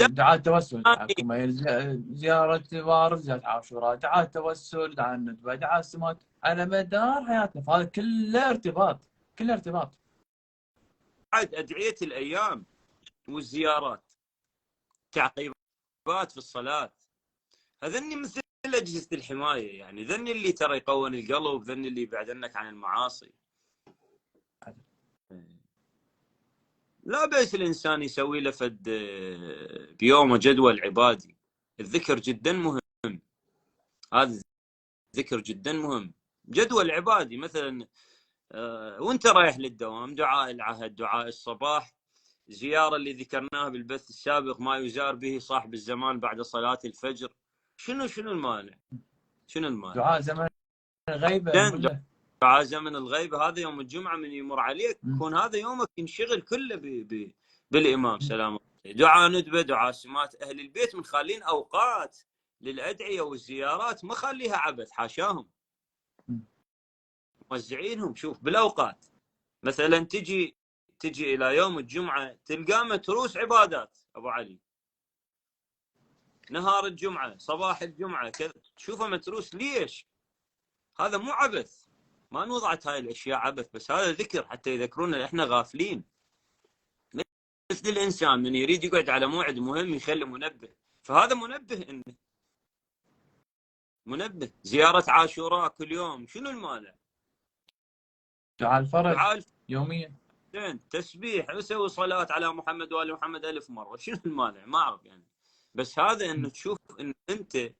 دعاء التوسل، زيارة وارد، زيارة عاشوراء، دعاء التوسل، دعاء الندبة، دعاء السمات، على مدار حياتنا. فهذا كله ارتباط، كله ارتباط. أدعية الأيام والزيارات، تعقيبات في الصلاة، هذني مثل أجهزة الحماية يعني. ذني اللي ترى يقون القلب، ذني اللي يبعدنك عن المعاصي. لا بأس الإنسان يسوي له فد بيومه جدول عبادي. الذكر جدا مهم، هذا الذكر جدا مهم. جدول عبادي مثلا وانت رايح للدوام، دعاء العهد، دعاء الصباح، زيارة اللي ذكرناها بالبث السابق، ما يزار به صاحب الزمان بعد صلاة الفجر. شنو المانع؟ شنو المانع؟ دعاء زمن الغيبة، دعاء زمن الغيبة، هذا يوم الجمعة من يمر عليك يكون هذا يومك ينشغل كله بالإمام سلام الله. دعاء ندبة، دعاء سمات أهل البيت، من خالين أوقات للأدعية والزيارات، ما خليها عبث، حاشاهم، موزعينهم. شوف بالأوقات، مثلا تجي إلى يوم الجمعة تلقى متروس عبادات أبو علي، نهار الجمعة، صباح الجمعة، كذا تشوفه متروس. ليش؟ هذا مو عبث، ما نوضعت هاي الأشياء عبث، بس هذا ذكر حتى يذكرونا إحنا غافلين. مثل الإنسان من يريد يقعد على موعد مهم يخلي منبه، فهذا منبه. إنه منبه. زيارة عاشوراء كل يوم، شنو المانع؟ دعاء الفرج يوميا، تسبيح، اسوي صلاة على محمد وآل محمد 1000 مرة، شنو المانع؟ ما أعرف يعني. بس هذا إنه تشوف إن أنت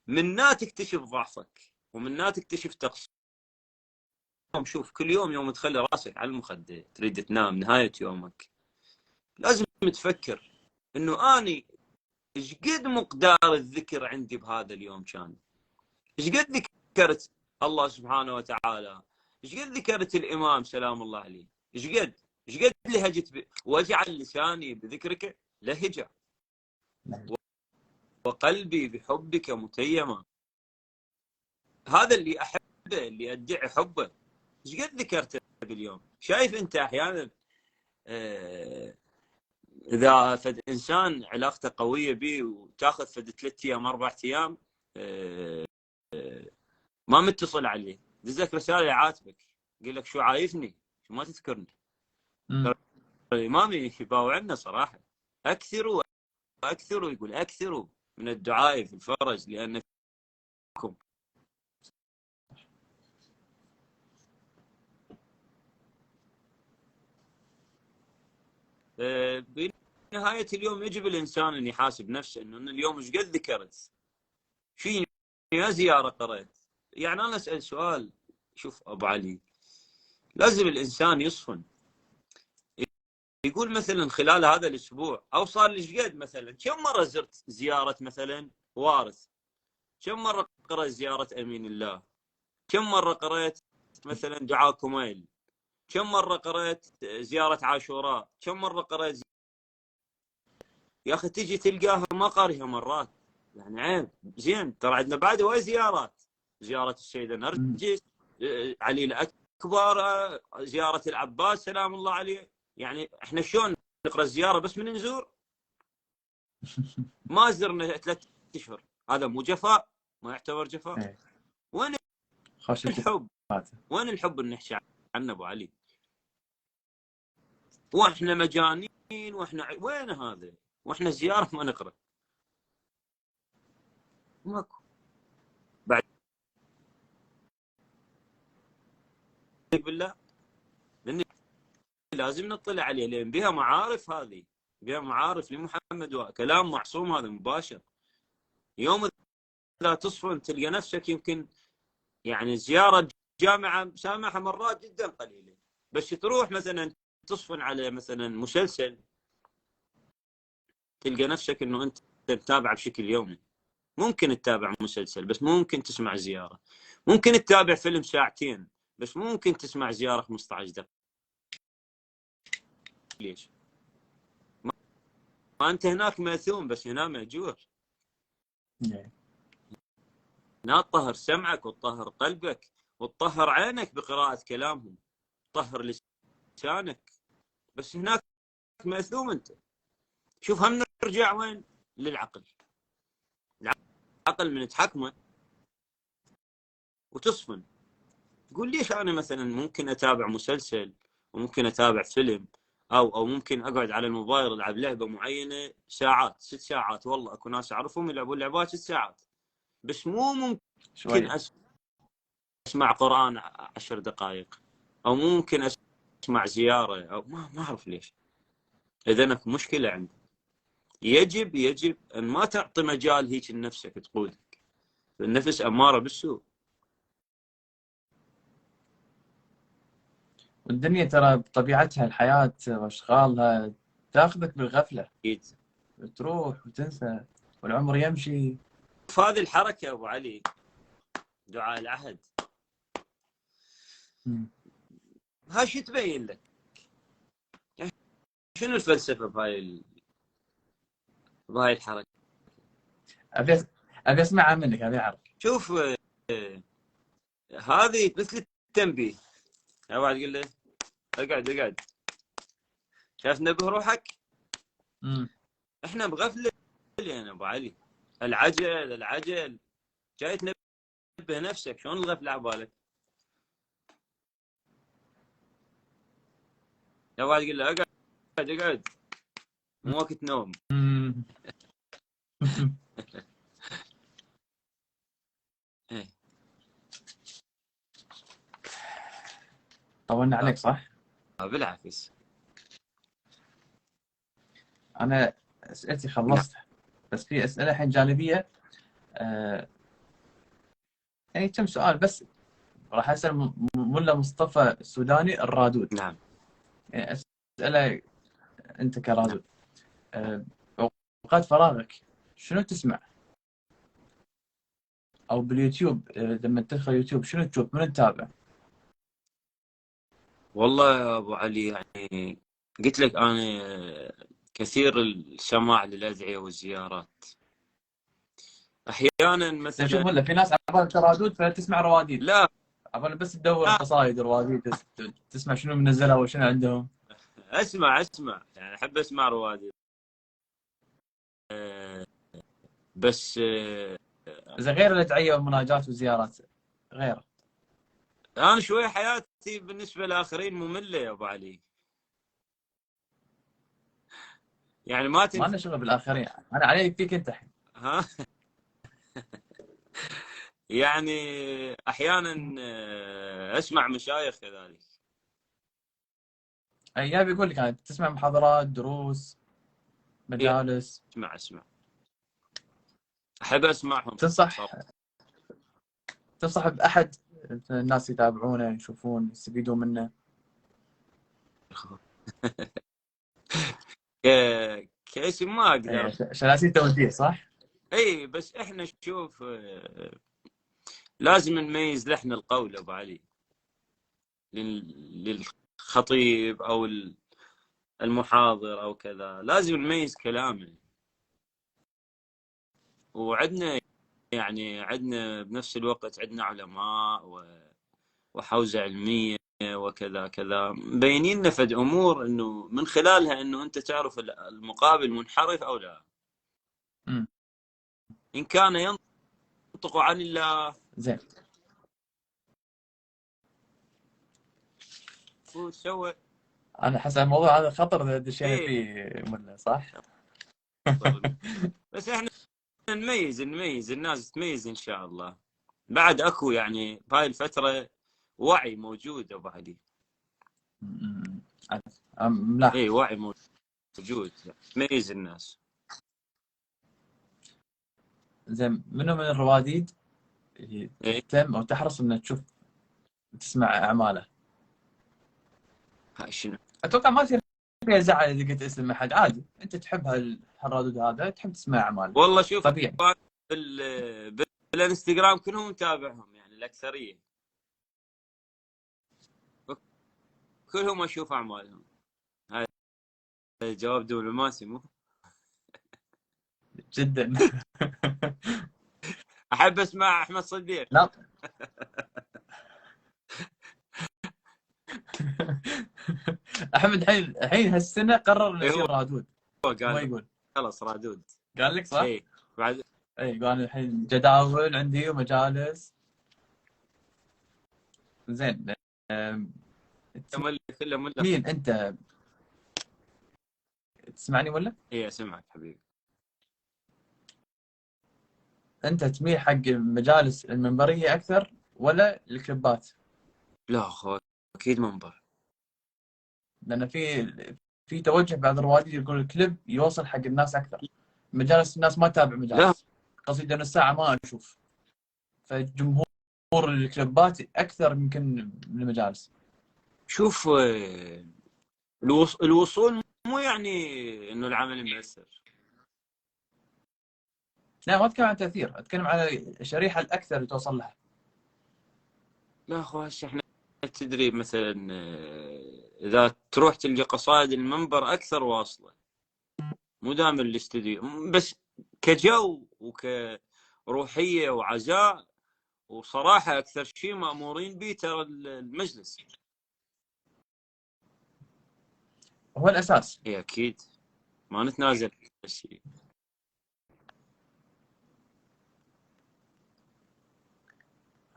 منا تكتشف ضعفك ومنا تكتشف تقصيرك. شوف كل يوم تخلي راسك على المخدة تريد تنام نهاية يومك، لازم تفكر إنه أني إيش قد مقدار الذكر عندي بهذا اليوم كان، إيش قد ذكرت الله سبحانه وتعالى، إيش قد ذكرت الإمام سلام الله عليه، إيش قد لهجت واجعل لساني بذكرك لهجة وقلبي بحبك متيما. هذا اللي أحبه، اللي أدعي حبه، إيش قد ذكرته باليوم. شايف أنت أحيانا إذا فد إنسان علاقته قوية به وتاخذ فد 3 أيام 4 أيام ما متصل عليه، دزك رسالة يعاتبك، يقول لك شو عايفني، شو ما تذكرني. الإمام يباوعنا صراحة، أكثروا يقول أكثروا من الدعاء في الفرج لأن فيكم. بنهاية اليوم يجب الإنسان أن يحاسب نفسه إنه اليوم إيش قد ذكرت، في يا زيارة قرأت. يعني أنا أسأل سؤال، شوف أبو علي، لازم الإنسان يصفن، يقول مثلا خلال هذا الأسبوع أو صار لي ايش قد، مثلا كم مرة زرت زيارة مثلا وارث، كم مرة قرأت زيارة أمين الله، كم مرة قرأت مثلا دعاء كميل، كم مرة قرأت زيارة عاشوراء، كم مرة قرأت يا أخي تجي تلقاها ما قاريها مرات، يعني عيب. زين ترى عندنا بعد وايد زيارات، زيارة السيدة نرجس، علي الأكبر، زيارة العباس سلام الله عليه. يعني احنا شلون نقرأ الزيارة بس من نزور؟ ما زرنا 3 أشهر، هذا مو جفاء؟ ما يعتبر جفاء؟ وين الحب؟ وين الحب اللي نحكي عنه ابو علي؟ واحنا مجانين، واحنا وين هذا؟ واحنا زياره ما نقرا. ماكو. بعد بالله، لان لازم نطلع عليه، لان بها معارف، هذه بها معارف لمحمد، وكلام معصوم هذا مباشر. يوم اذا تصفن تلقى نفسك يمكن يعني زياره جامعه سامحه مرات جدا قليله، بس تروح مثلا تصفن على مثلا مسلسل، تلقى نفسك انه انت تتابع بشكل يومي. ممكن تتابع مسلسل بس ممكن تسمع زياره، ممكن تتابع فيلم ساعتين بس ممكن تسمع زياره 15 دقيقه. ليش؟ ما انت هناك ماثوم بس هنا ماجور. هنا تطهر سمعك وتطهر قلبك وتطهر عينك بقراءه كلامهم، تطهر لسانك، بس هناك ماثوم انت. شوف، هم نرجع وين؟ للعقل. العقل من تحكمه وتصفن. تقول ليش انا مثلا ممكن اتابع مسلسل وممكن اتابع فيلم، او ممكن اقعد على الموبايل العب لعبه معينه ساعات، 6 ساعات. والله اكو ناس اعرفهم يلعبون لعبات 6 ساعات، بس مو ممكن شويه. اسمع قران 10 دقائق، او ممكن اسمع زياره، او ما اعرف ليش. اذا اكو مشكله عندك. يجب ان ما تعطي مجال هيك لنفسك تقودك. النفس اماره بالسوء. والدنيا ترى بطبيعتها، الحياه واشغالها تاخذك بالغفله، اكيد. تروح وتنسى والعمر يمشي. فهذه الحركه ابو علي، دعاء العهد، ها شو تبين لك؟ شنو الفلسفه بهاي الحركه؟ ابي اسمعها منك، ابي اعرف. شوف، هذه مثل التنبيه. يا واحد يقول له اقعد، شايف نبه روحك؟ احنا بغفله يا ابو علي. العجل جاي تنبه نفسك. شلون الغفله على بالك؟ يا واحد يقول له اقعد، مو وقت نوم. طولنا عليك صح؟ بالعكس. انا اسئلتي خلصتها، بس في اسئله الحين جانبيه. يعني كم سؤال بس راح اسال ملا مصطفى السوداني الرادود. نعم. يعني اساله انت كرادود، اوقات فراغك شنو تسمع؟ او باليوتيوب، لما تدخل يوتيوب شنو تشوف؟ من تتابع؟ والله يا ابو علي، يعني قلت لك انا كثير السماع للادعيه والزيارات. احيانا مثلا شوف، ولا في ناس عبالك ترادود فتسمع رواديد؟ لا عبالك بس تدور قصايد رواديد، تسمع شنو منزلها وشنو عندهم. اسمع يعني احب اسمع روادي، بس اذا غير الادعيه والمناجات والزيارات غيره. انا شوي حياتي بالنسبه للاخرين ممله يا ابو علي، يعني ما ما تنفع. لنا شغل بالاخرين، انا علي فيك انت الحين. ها. يعني احيانا اسمع مشايخ كذلك. ايام يقول لك يعني تسمع محاضرات، دروس، إيه، مجالس. اسمع احب اسمعهم. تنصح باحد الناس يتابعونه، يشوفون، يستفيدون منه؟ كاسم ما اقدر. شلاسي توديه صح؟ اي، بس احنا شوف، لازم نميز لحن القول ابو علي للخطيب او المحاضر او كذا. لازم نميز كلامه. وعندنا يعني عندنا بنفس الوقت عندنا علماء وحوزه علميه وكذا كذا مبينين لنا فد امور انه من خلالها انه انت تعرف المقابل منحرف او لا. ان كان ينطق عن الله زين. وسوى انا احس الموضوع هذا خطر اذا دشينا ايه فيه ملا، صح؟ بس احنا نميز الناس تميز ان شاء الله. بعد اكو يعني بهاي الفتره وعي موجود ابو علي. م- ملاحظ. اي وعي موجود، تميز الناس. زين، منو من الرواديد اي تهتم او تحرص انك تسمع اعماله؟ هاي شنو؟ اتوقع ما يصير فيها زعل اذا قلت اسم احد، عادي، انت تحب هالرادود هذا، تحب تسمع اعماله، والله شوف طبيعي. بالانستغرام كلهم متابعهم يعني الاكثريه، كلهم اشوف اعمالهم. هاي جواب دبلوماسي مو؟ جدا. احب اسمع احمد صديق. لا. احمد الحين هالسنه قرر انه إيه هو يصير رادود. هو قال يقول، خلاص رادود. قال لك صح؟ اي بعد اي، يقول انا الحين جداول عندي ومجالس. زين. أم، كله مله. مين انت؟ تسمعني ولا؟ اي اسمعك حبيبي. انت تميل حق المجالس المنبريه اكثر ولا الكليبات؟ لا اخوي اكيد منبر. لان في توجه بعض الرواديد يقول الكليب يوصل حق الناس اكثر، مجالس الناس ما تتابع لا مجالس، قصيدة نص ساعه ما اشوف، فجمهور الكليبات اكثر يمكن من المجالس. شوف الوصول مو يعني انه العمل مؤثر. لا، ما اتكلم عن تاثير، اتكلم على الشريحه الاكثر اللي توصل لها. لا اخوي هسه احنا تدري مثلا اذا تروح تلقى قصائد المنبر اكثر واصله، مو دام الاستديو بس كجو وكروحيه وعزاء. وصراحه اكثر شيء مامورين به ترى المجلس. هو الاساس. اي اكيد ما نتنازل الشيء.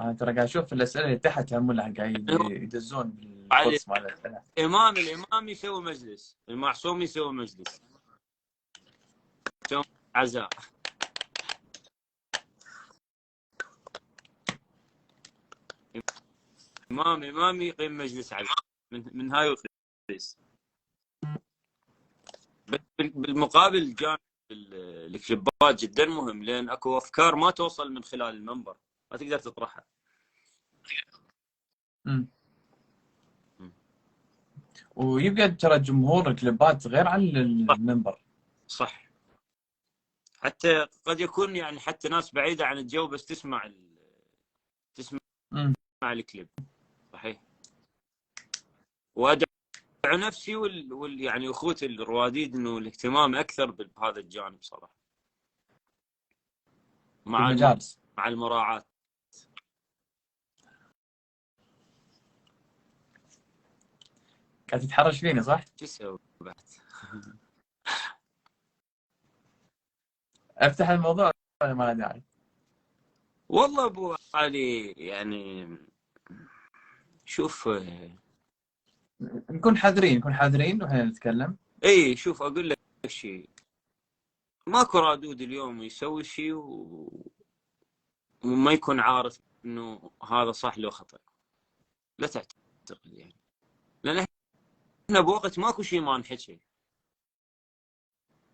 انا ترى قاعد اشوف الاسئله اللي تحت هم اللي قاعد يدزون بالقدس مال الاسئله. الامام يسوي مجلس، المعصوم يسوي مجلس، يسوي عزاء. امام يقيم مجلس عزاء من هاي القيس. بالمقابل جانب الكليبات جدا مهم، لان اكو افكار ما توصل من خلال المنبر، ما تقدر تطرحها. ويبقى ترى جمهور الكليبات غير عن المنبر. صح. حتى قد يكون يعني حتى ناس بعيده عن الجو بس تسمع الكليب. صحيح. وادعو نفسي يعني اخوتي الرواديد انه الاهتمام اكثر بهذا الجانب صراحه، مع المجالس. مع المراعاه. قاعد تتحرش فيني صح؟ شو اسوي بعد؟ افتح الموضوع ولا ما له داعي؟ والله ابو علي يعني شوف نكون حذرين واحنا نتكلم. اي شوف اقول لك شيء، ماكو رادود اليوم يسوي شيء وما يكون عارف انه هذا صح لو خطا. لا تعتقد يعني، لان احنا بوقت ماكو شيء ما نحكي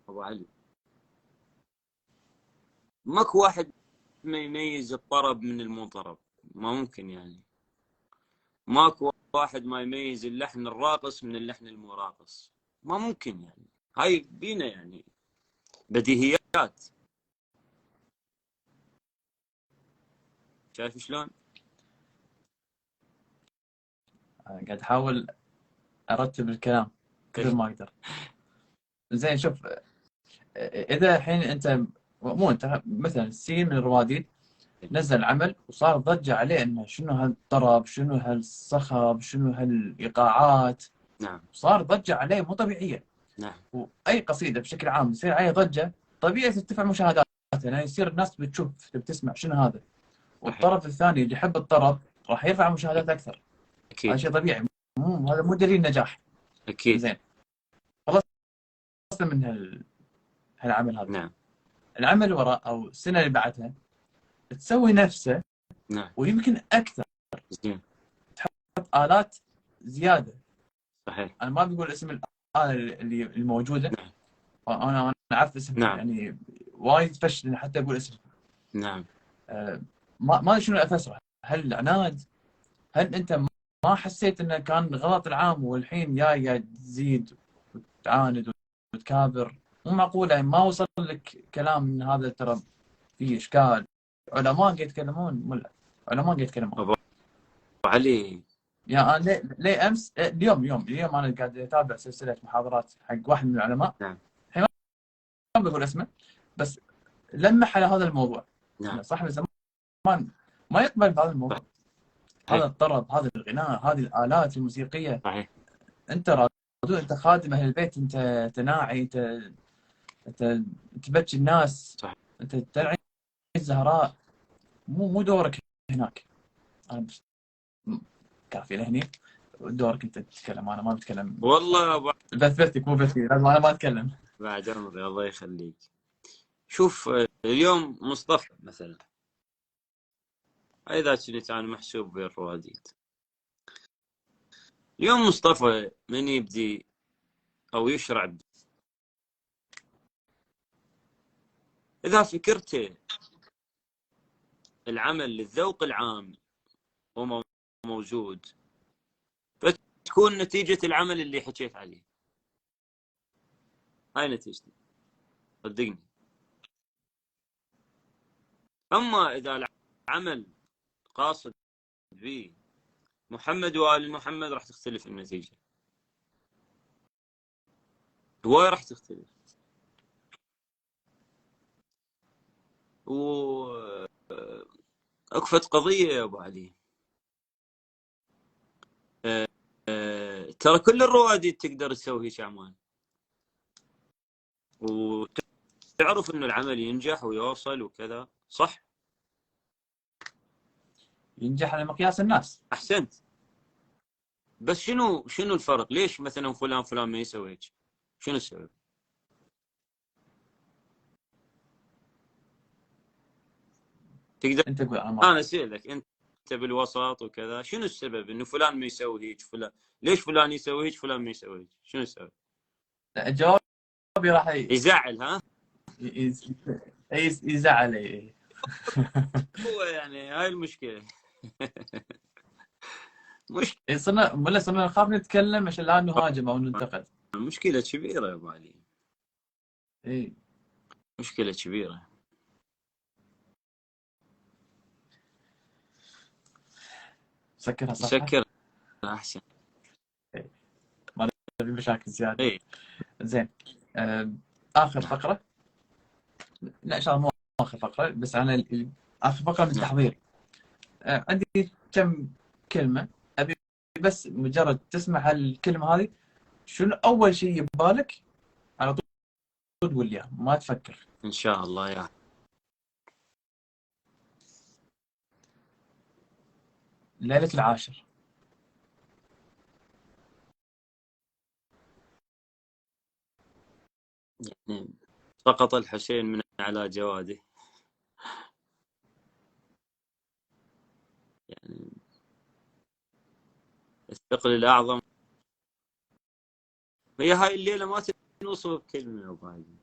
ابو علي. ماكو واحد ما يميز الطرب من المنطرب، ما ممكن يعني. ماكو واحد ما يميز اللحن الراقص من اللحن المو راقص، ما ممكن يعني. هاي بينا يعني بديهيات. شايف شلون؟ قاعد احاول ارتب الكلام كثر ما اقدر. زين شوف، اذا الحين انت، مو انت، مثلا سين من الرواديد نزل عمل وصار ضجه عليه انه شنو هالطرب، شنو هالصخب، شنو هالايقاعات، نعم صار ضجه عليه مو طبيعيه. نعم. واي قصيده بشكل عام يصير عليها ضجه، طبيعي ترتفع مشاهداتها، يعني يصير الناس بتشوف بتسمع شنو هذا، صحيح. والطرف الثاني اللي يحب الطرب راح يرفع مشاهدات اكثر. هذا اكيد. شيء طبيعي، هذا مو دليل نجاح. اكيد. زين، خلصنا من هالعمل هذا. نعم العمل اللي وراء او السنه اللي بعدها تسوي نفسه نعم. ويمكن اكثر، زين. الات زياده. صحيح. انا ما بقول اسم الاله اللي الموجوده، نعم انا اعرف اسمها، نعم يعني وايد فشل حتى اقول اسمها. نعم. ما ادري شنو افسره، هل العناد؟ هل انت ما حسيت انه كان غلط العام والحين جاي تزيد وتعاند وتكابر؟ مو معقوله يعني ما وصل لك كلام من هذا ترى فيه اشكال؟ علماء قاعد يتكلمون ولا علماء قاعد يتكلمون. ابو علي. يعني انا ليه امس اليوم انا قاعد اتابع سلسله محاضرات حق واحد من العلماء، نعم الحين ما بقول اسمه، بس لمح على هذا الموضوع. نعم. صاحب الزمان ما يقبل بهذا الموضوع، هذا صحيح الطرب، هذا الغناء، هذه الآلات الموسيقية. صحيح. أنت رادود، أنت خادم أهل البيت، أنت تناعي، أنت تبكي الناس، صحيح. أنت ترعي الزهراء. مو دورك هناك. أنا بس كافي لهني، دورك أنت تتكلم، أنا ما بتكلم. والله ابو بثك مو بثي، لازم أنا ما أتكلم. بعد عمري الله يخليك. شوف اليوم مصطفى مثلا، اذا كنت انا محسوب بين الرواديد، اليوم مصطفى من يبدي او يشرع اذا فكرته العمل للذوق العام هو موجود، فتكون نتيجة العمل اللي حكيت عليه، هاي نتيجته صدقني. اما اذا العمل قاصد به محمد وآل محمد راح تختلف النتيجة، هواي راح تختلف. و أكفت قضية يا أبو علي، ترى كل الرواديد تقدر تسوي هيك أعمال، وتعرف إنه العمل ينجح ويوصل وكذا، صح؟ ينجح على مقياس الناس. أحسنت. بس شنو الفرق؟ ليش مثلا فلان ما يسوي هيك؟ شنو السبب؟ تقدر أنت تقول أنا ما أنا أسألك أنت بالوسط وكذا، شنو السبب إنه فلان ما يسوي هيك؟ ليش فلان يسوي هيك فلان ما يسوي هيك؟ شنو السبب؟ جوابي راح يزعل ها؟ يزعل. إيه. هو يعني هاي المشكلة. مشكلة صرنا نخاف نتكلم عشان لا نهاجم او ننتقد. مشكلة كبيرة يا أبو علي، اي مشكلة كبيرة. سكرها صفحه. سكر أحسن. إيه. ما نبي مشاكل زياده. إي زين، اخر نعم فقره. لا ان شاء الله مو اخر فقره، بس انا اخر فقره من نعم. التحضير. عندي كم كلمه، ابي بس مجرد تسمع هالكلمه هذه، شنو اول شيء ببالك على طول تقول لي إياه، ما تفكر. إن شاء الله يا ليله العاشر. يعني سقط الحسين من على جواده، يعني الثقل الأعظم. هي هاي الليلة ما تنوصف بكلمة يا أبو علي،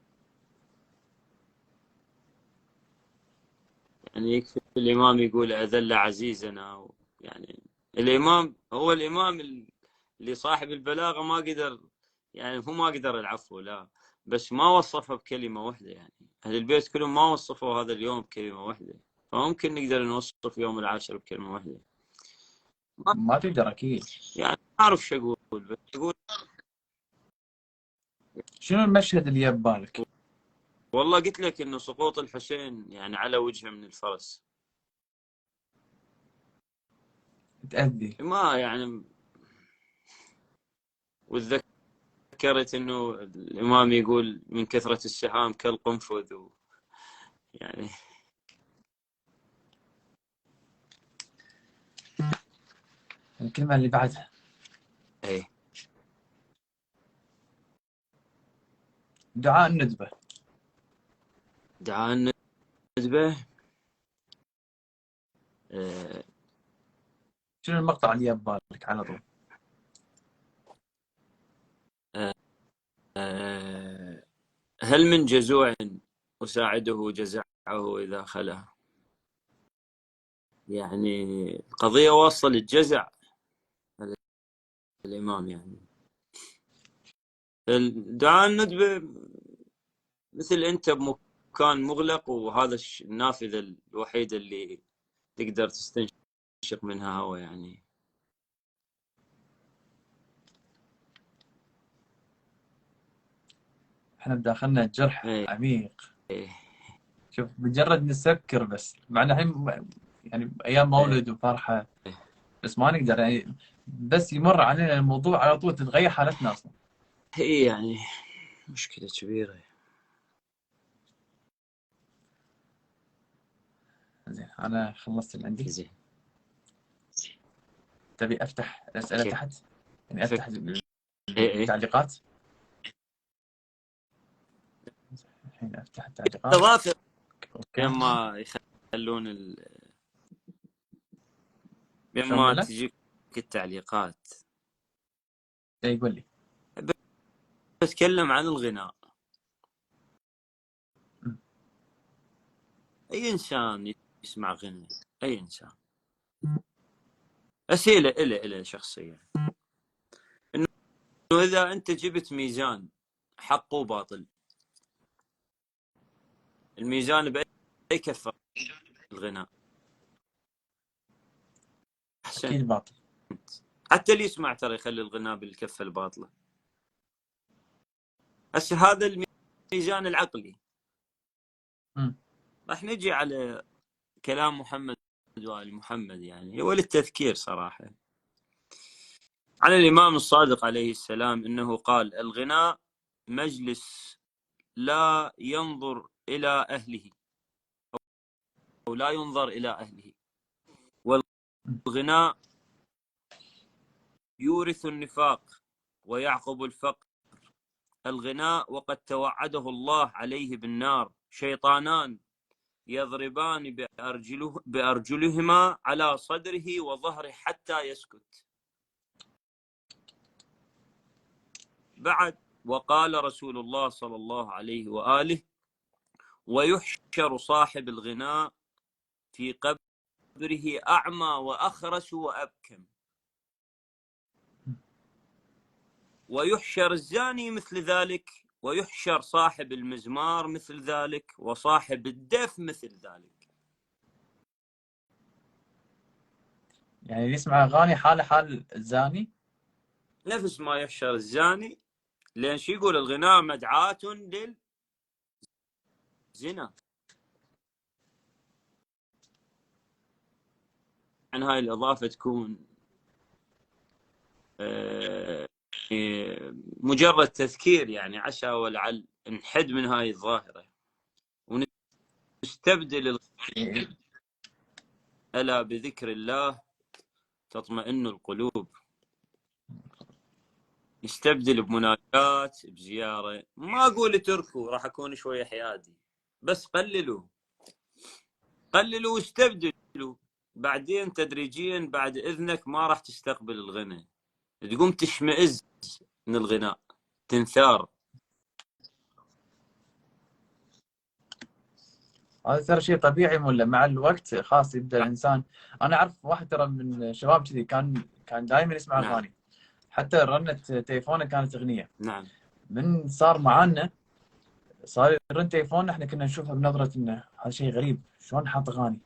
يعني يكفي الإمام يقول أذل عزيزنا يعني الإمام هو الإمام اللي صاحب البلاغة ما قدر، يعني هو ما قدر العفو لا، بس ما وصفه بكلمة واحدة. يعني أهل البيت كلهم ما وصفوا هذا اليوم بكلمة واحدة، فممكن نقدر نوصف يوم العاشر بكلمة واحدة. ما تقدر اكيد. يعني ما أعرف شو أقول، بس أقول شنو المشهد اللي ببالك؟ والله قلت لك إنه سقوط الحسين يعني على وجهه من الفرس، تأذي. ما يعني. وتذكرت إنه الإمام يقول من كثرة السهام كالقنفذ يعني. الكلمه اللي بعدها. إيه دعاء الندبة. دعاء الندبة. شنو المقطع اللي ببالك على طول؟ هل من جزوع أساعده جزعه إذا خلا؟ يعني القضية واصلة للجزع الإمام. يعني دعاء الندبة مثل أنت بمكان مغلق، وهذا النافذة الوحيدة اللي تقدر تستنشق منها هواء. يعني احنا بداخلنا جرح إيه. عميق. إيه. شوف مجرد نسكر بس، مع الحين يعني ايام مولد وفرحه، بس ما نقدر يعني، بس يمر علينا الموضوع على طول تتغير حالتنا اصلا. هي يعني مشكلة كبيرة. زين انا خلصت اللي عندي. زين. تبي افتح الاسئله كيف؟ تحت؟ يعني افتح إيه. التعليقات. الحين افتح التعليقات. تضافر اوكي. لما يخلون شلون لما بالله؟ تجيك التعليقات. اي قول لي. بتكلم عن الغناء. أي إنسان يسمع غنى، أي إنسان، أسئلة إلى شخصية، إنه إذا أنت جبت ميزان حق وباطل، الميزان بأي كفة الغناء أحسن. اكيد باطل. حتى اللي يسمع ترى يخلي الغناء بالكفة الباطلة. هسه هذا الميزان العقلي. راح نجي على كلام محمد وآل محمد، يعني هو للتذكير صراحة، على الإمام الصادق عليه السلام أنه قال: الغناء مجلس لا ينظر إلى أهله، أو لا ينظر إلى أهله، والغناء يورث النفاق ويعقب الفقر. الغناء وقد توعده الله عليه بالنار شيطانان يضربان بأرجلهما على صدره وظهره حتى يسكت. بعد وقال رسول الله صلى الله عليه وآله: ويحشر صاحب الغناء في قبره أعمى وأخرس وأبكم، ويحشر الزاني مثل ذلك، ويحشر صاحب المزمار مثل ذلك، وصاحب الدف مثل ذلك. يعني اللي يسمع اغاني حاله حال الزاني. نفس ما يحشر الزاني، لأن شو يقول؟ الغناء مدعاة للزنا. عن هاي الإضافة تكون مجرد تذكير، يعني عسى ولعل نحد من هاي الظاهرة ونستبدل ألا بذكر الله تطمئن القلوب. نستبدل بمناجاة، بزيارة. ما أقول اتركوا، راح أكون شوية حيادي، بس قللوا واستبدلوا. بعدين تدريجيا بعد إذنك ما راح تستقبل الغنى، تقوم تشمئز من الغناء، تنثار. هذا ترى شيء طبيعي، ولا مع الوقت خلاص يبدا الانسان. انا اعرف واحد ترى من الشباب كذي، كان دائما يسمع نعم. اغاني، حتى رنة تليفونه كانت اغنيه. نعم. من صار معانا، صار يرن تليفوننا، احنا كنا نشوفها بنظره انه هذا شيء غريب، شلون حاط اغاني؟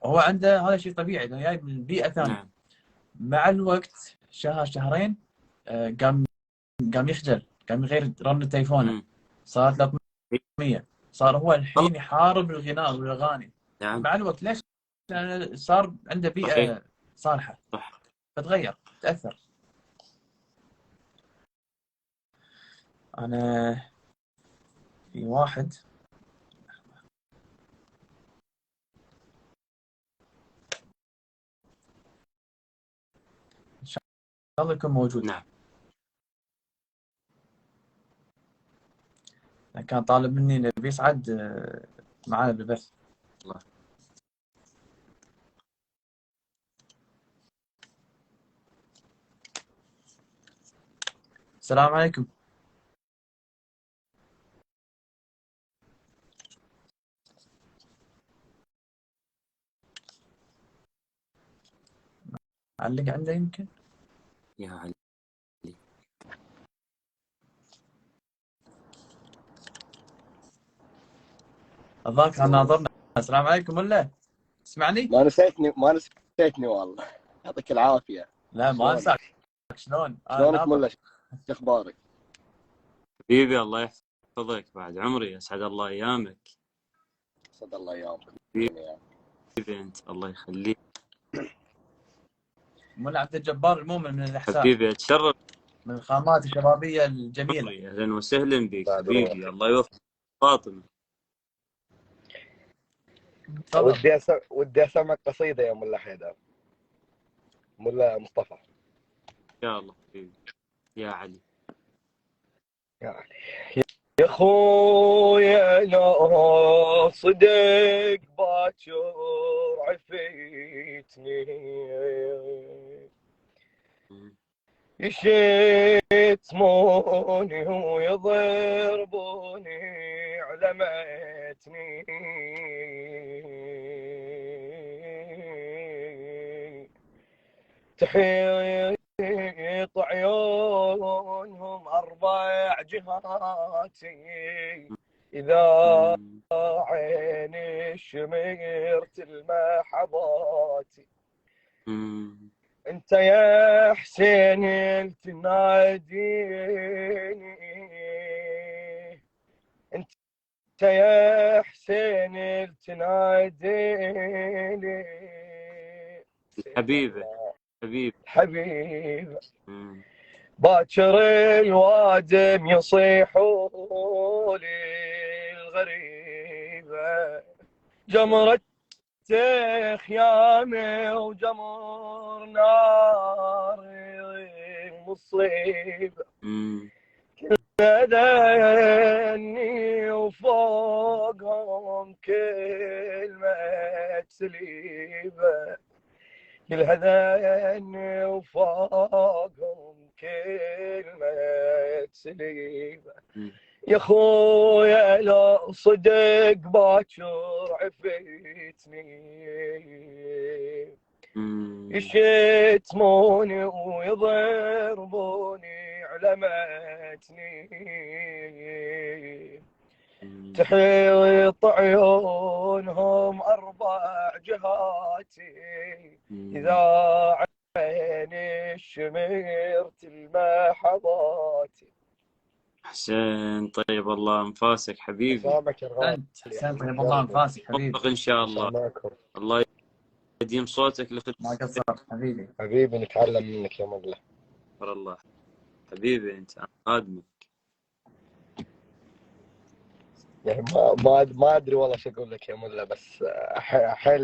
هو عنده هذا شيء طبيعي لانه جاي من بيئه ثانيه. نعم. مع الوقت شهر شهرين قام يخجل، قام يغير رنة تليفونه، صارت له 100. صار هو الحين يحارب الغناء والاغاني. نعم. مع الوقت ليش؟ لأن صار عنده بيئه صحيح. صالحه، صح. فتغير، تاثر. انا في واحد ان شاء الله يكون موجود. نعم. كان طالب مني نبي يصعد معانا بالبث. الله. السلام عليكم. علق عنده يمكن. يا علي. الظاهر كان ناظرنا. السلام عليكم ولا تسمعني؟ ما نسيتني والله. يعطيك العافية. لا ما شلونك؟ انساك. شلون؟ شلونك ناظر. ملا؟ شو اخبارك؟ حبيبي الله يحفظك بعد عمري، اسعد الله ايامك. اسعد الله ايامك. حبيبي انت الله يخليك. ملا عبد الجبار المؤمن من الاحساء، حبيبي اتشرف. من الخامات الشبابيه الجميله. عمري اهلا وسهلا بك بعد حبيبي، روحك. الله يوفقك. فاطمه تفضل. ودي اسمعك قصيدة يا ملا حيدر. ملا مصطفى. ان شاء الله حبيبي. يا علي. يا خويا لو صدق باكر عفيتني، يشتموني ويضربوني علمتني، تحيط عيونهم أربع جهاتي، إذا عيني شمرت المحباتي. انت يا حسين تناديني، انت يا حسين تناديني، حبيبي حبيبي. حبيب. باكر الوادم يصيحوا لي الغريبة، جمرة خيامي وجمر نار مصيبة، ذني وفوقهم كلمة سليبة، كل هذا وفوقهم كلمة سليبة. يا خويا لو صدق باكر عفيتني، يشتموني ويضربوني علمتني، تحيط عيونهم أربع جهاتي، إذا عيني شمرت المحباتي. حسين طيب الله انفاسك حبيبي. حسين طيب الله انفاسك حبيبي. موفق ان شاء الله. الله يديم صوتك لخدمة. ما قصرت حبيبي. حبيبي نتعلم منك يا ملا. الله حبيبي انت خادمك. يعني ما ادري والله شو اقول لك يا ملا، بس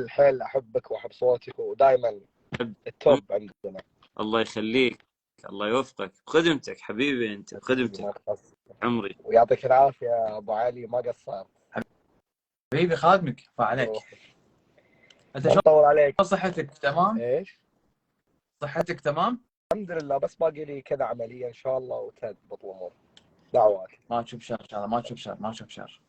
حيل احبك واحب صوتك، ودائما التوب عندنا. الله يخليك، الله يوفقك بخدمتك حبيبي انت، بخدمتك عمري. ويعطيك العافيه يا ابو علي، ما قصرت حبيبي خادمك عليك. انت شلون طول عليك؟ صحتك تمام؟ ايش؟ صحتك تمام؟ الحمد لله، بس باقي لي كذا عمليه ان شاء الله وتضبط الامور. دعوات. ما تشوف شر ان شاء الله، ما تشوف شر، ما تشوف شر.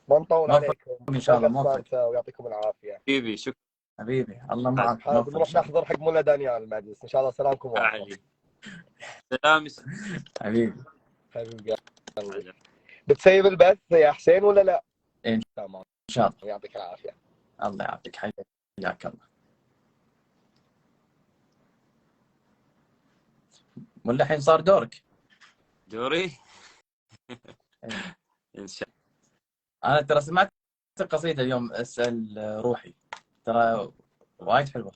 ما نطول عليكم ان شاء الله. موفق ويعطيكم العافيه حبيبي. شكرا حبيبي، الله معك. نروح نحضر حق ملا دانيال المجلس ان شاء الله. سلامكم علي. سلام حبيبي. حبيبي. بتسيب البث يا حسين ولا لا؟ ان شاء الله. يعطيك العافيه. الله يعطيك، حياك الله. ولا الحين صار دورك؟ دوري. ان شاء الله. انا ترى سمعت القصيده اليوم، اسال روحي، ترى وايد حلوه.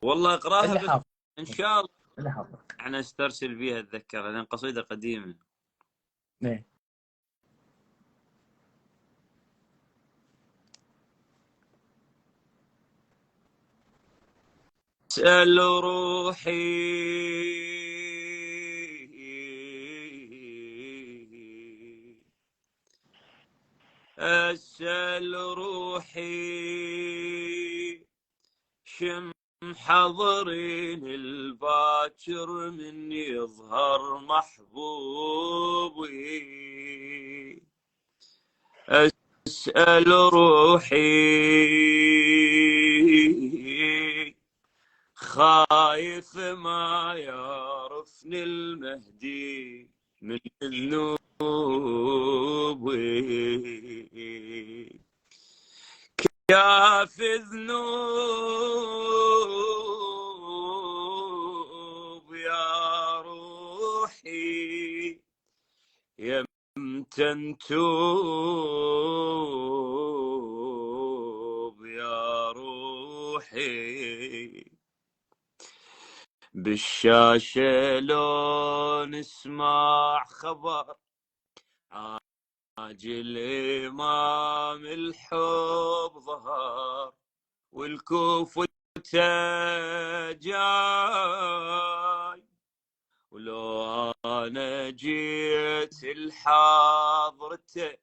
والله اقراها ان شاء الله. اللي حافظ انا استرسل بيها اتذكرها لان قصيده قديمه. ايه. اسال روحي أسأل روحي شم حضرين الباكر من يظهر محبوبي. أسأل روحي خايف ما يعرفني المهدي من ذنوبي. كاف ذنوب يا روحي يمتى نتوب يا روحي. بالشاشة لو نسمع خبر عاجل إمام الحب ظهر والكوفة جاي، ولو أنا جيت لحضرته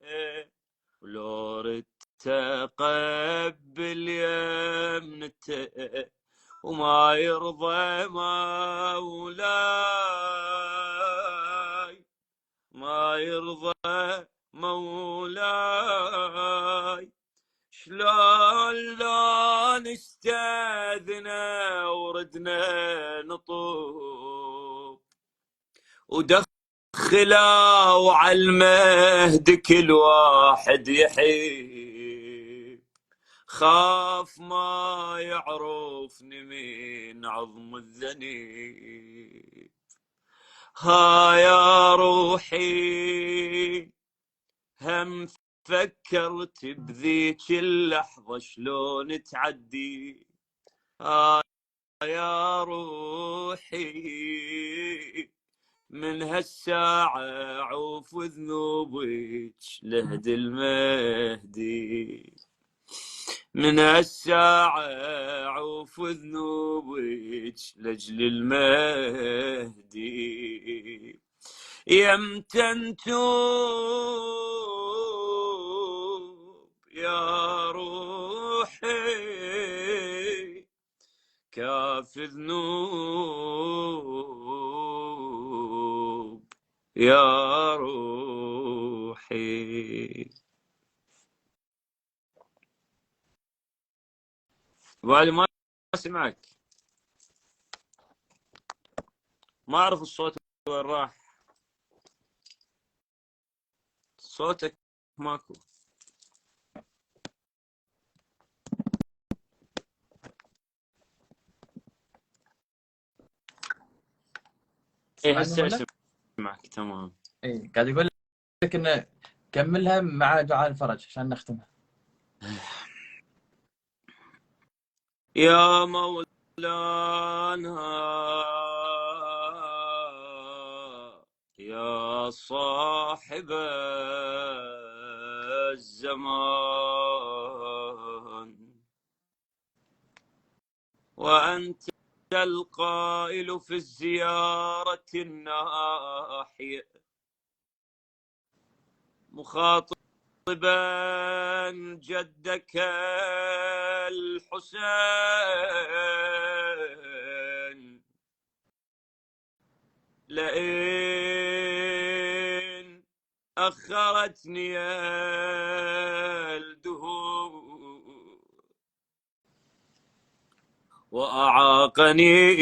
ولو ردت أقبل يمنته وما يرضى مولاي ما يرضى مولاي. شلون لا نستاذنا وردنا نطوب ودخلوا على المهد كل واحد يحيب، خاف ما يعرفني من عظم الذنيب. ها يا روحي هم فكرت بذيك اللحظة شلون تعدي. ها يا روحي من هالساعة عوف ذنوبك لهد المهدي. من هالساعة عوف ذنوبك لجل المهدي. يمتى نتوب يا روحي كاف ذنوب يا روحي. والي ما اسمعك، ما اعرف الصوت وين راح. صوتك ماكو. اي هسه اسمعك تمام. اي قاعد يقول لك انه كملها مع دعاء الفرج عشان نختمها. يا مولانا يا صاحب الزمان وأنت القائل في الزيارة الناحية مخاطبا جدك الحسين لئن أخرتني الدهور وأعاقني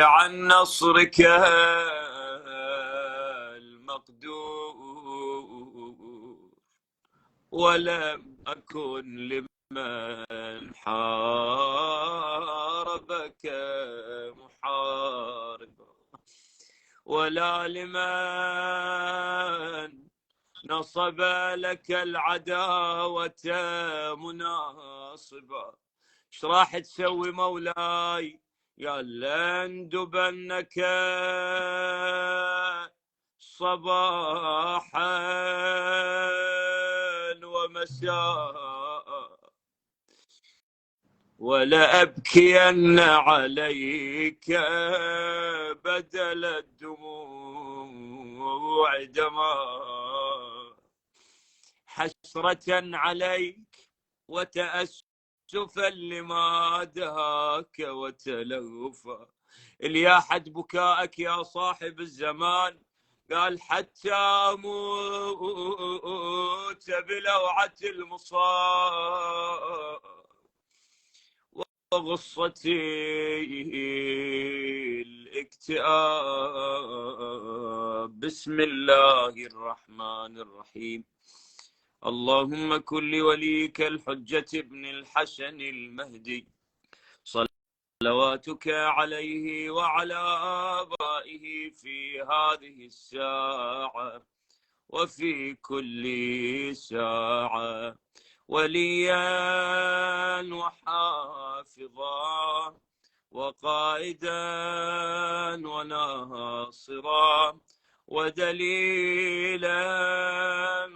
عن نصرك المقدور ولم أكن لمن حاربك محاربا ولا لمن نصب لك العداوة مناصبا. ايش راح تسوي مولاي يا لندبنك صباحا ومساء ولا أبكين عليك بدل الدموع دماء. حسرة عليك وتأسفا لما دهاك وتلوفا. اللي حد بكائك يا صاحب الزمان، قال حتى أموت بلوعة المصاب وغصتي الاكتئاب. بسم الله الرحمن الرحيم. اللهم كن لوليك الحجة ابن الحسن المهدي صلواتك عليه وعلى آبائه في هذه الساعة وفي كل ساعة وليا وحافظا وقائدا وناصرا ودليلا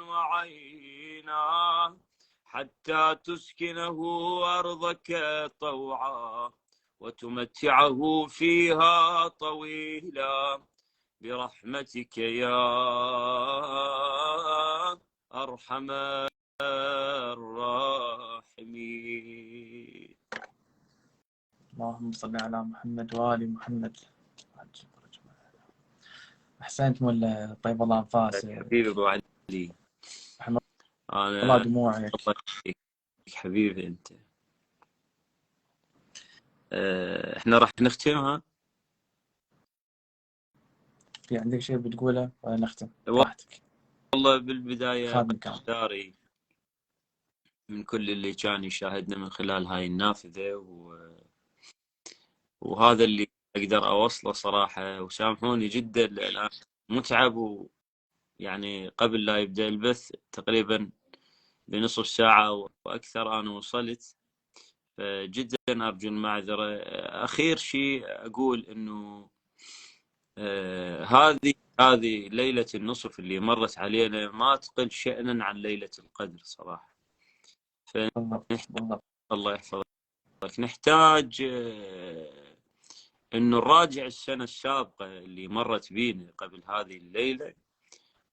وعينا حتى تسكنه أرضك طوعا وتمتعه فيها طويلا برحمتك يا أرحم الراحمين. اللهم صل على محمد وآل محمد. أحسنت مولا، طيب الله أنفاسك حبيبي أبو علي، محمد، الله أنا دموعك. الله يخليك حبيبي أنت. إحنا راح نختمها. في عندك شيء بتقوله ولا نختم؟ راحتك. والله بالبداية خادم كان داري من كل اللي كان يشاهدنا من خلال هاي النافذة وهذا اللي أقدر أوصله صراحة. وسامحوني جدا الآن متعب، ويعني قبل لا يبدأ البث تقريبا بنصف ساعة وأكثر أنا وصلت، فجدا أرجو المعذرة. أخير شيء أقول إنه هذه ليلة النصف اللي مرت علينا ما تقل شأنا عن ليلة القدر صراحة. الله يحفظك. نحتاج إنه نراجع السنة السابقة اللي مرت بينا قبل هذه الليلة،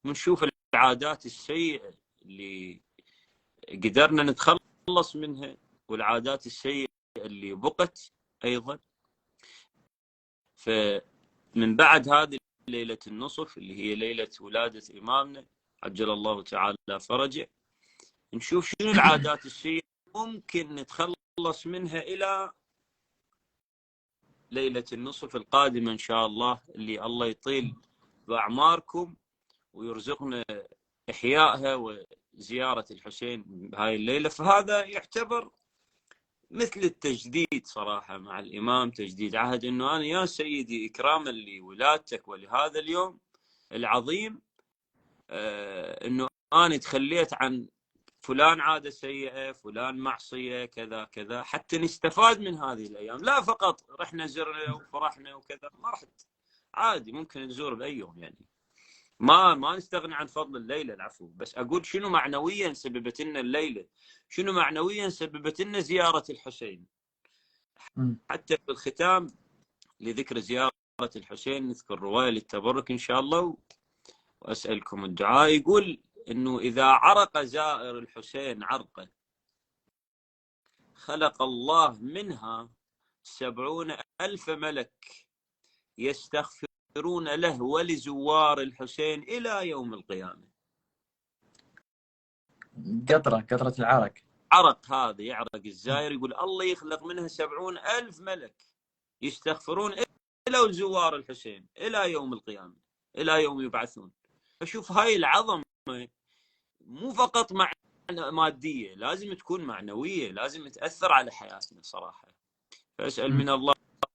ونشوف العادات السيئة اللي قدرنا نتخلص منها والعادات السيئة اللي بقت أيضا. فمن بعد هذه ليلة النصف اللي هي ليلة ولادة إمامنا عجل الله تعالى فرجه، نشوف شنو العادات السيئة ممكن نتخلص منها إلى ليلة النصف القادمة إن شاء الله، اللي الله يطيل بأعماركم ويرزقنا إحيائها وزيارة الحسين بهاي الليلة. فهذا يعتبر مثل التجديد صراحة مع الإمام، تجديد عهد، إنه أنا يا سيدي إكراما لولادتك ولهذا اليوم العظيم، إنه أنا تخليت عن فلان عادة سيئة، فلان معصية، كذا كذا، حتى نستفاد من هذه الأيام. لا فقط رحنا زرنا وفرحنا وكذا، ما رحت عادي ممكن نزور بأي يوم، يعني ما نستغني عن فضل الليلة، العفو. بس أقول شنو معنويا سببت لنا الليلة، شنو معنويا سببت لنا زيارة الحسين. حتى في الختام لذكر زيارة الحسين نذكر رواية للتبرك إن شاء الله وأسألكم الدعاء. يقول إنه إذا عرق زائر الحسين عرقه خلق الله منها 70,000 ملك يستغفرون له ولزوار الحسين إلى يوم القيامة. قطرة العرق، عرق هذا يعرق الزائر، يقول الله يخلق منها 70,000 ملك يستغفرون إلى زوار الحسين إلى يوم القيامة، إلى يوم يبعثون. فشوف هاي العظمة مو فقط مادية، لازم تكون معنوية، لازم تأثر على حياتنا صراحة. فأسأل من الله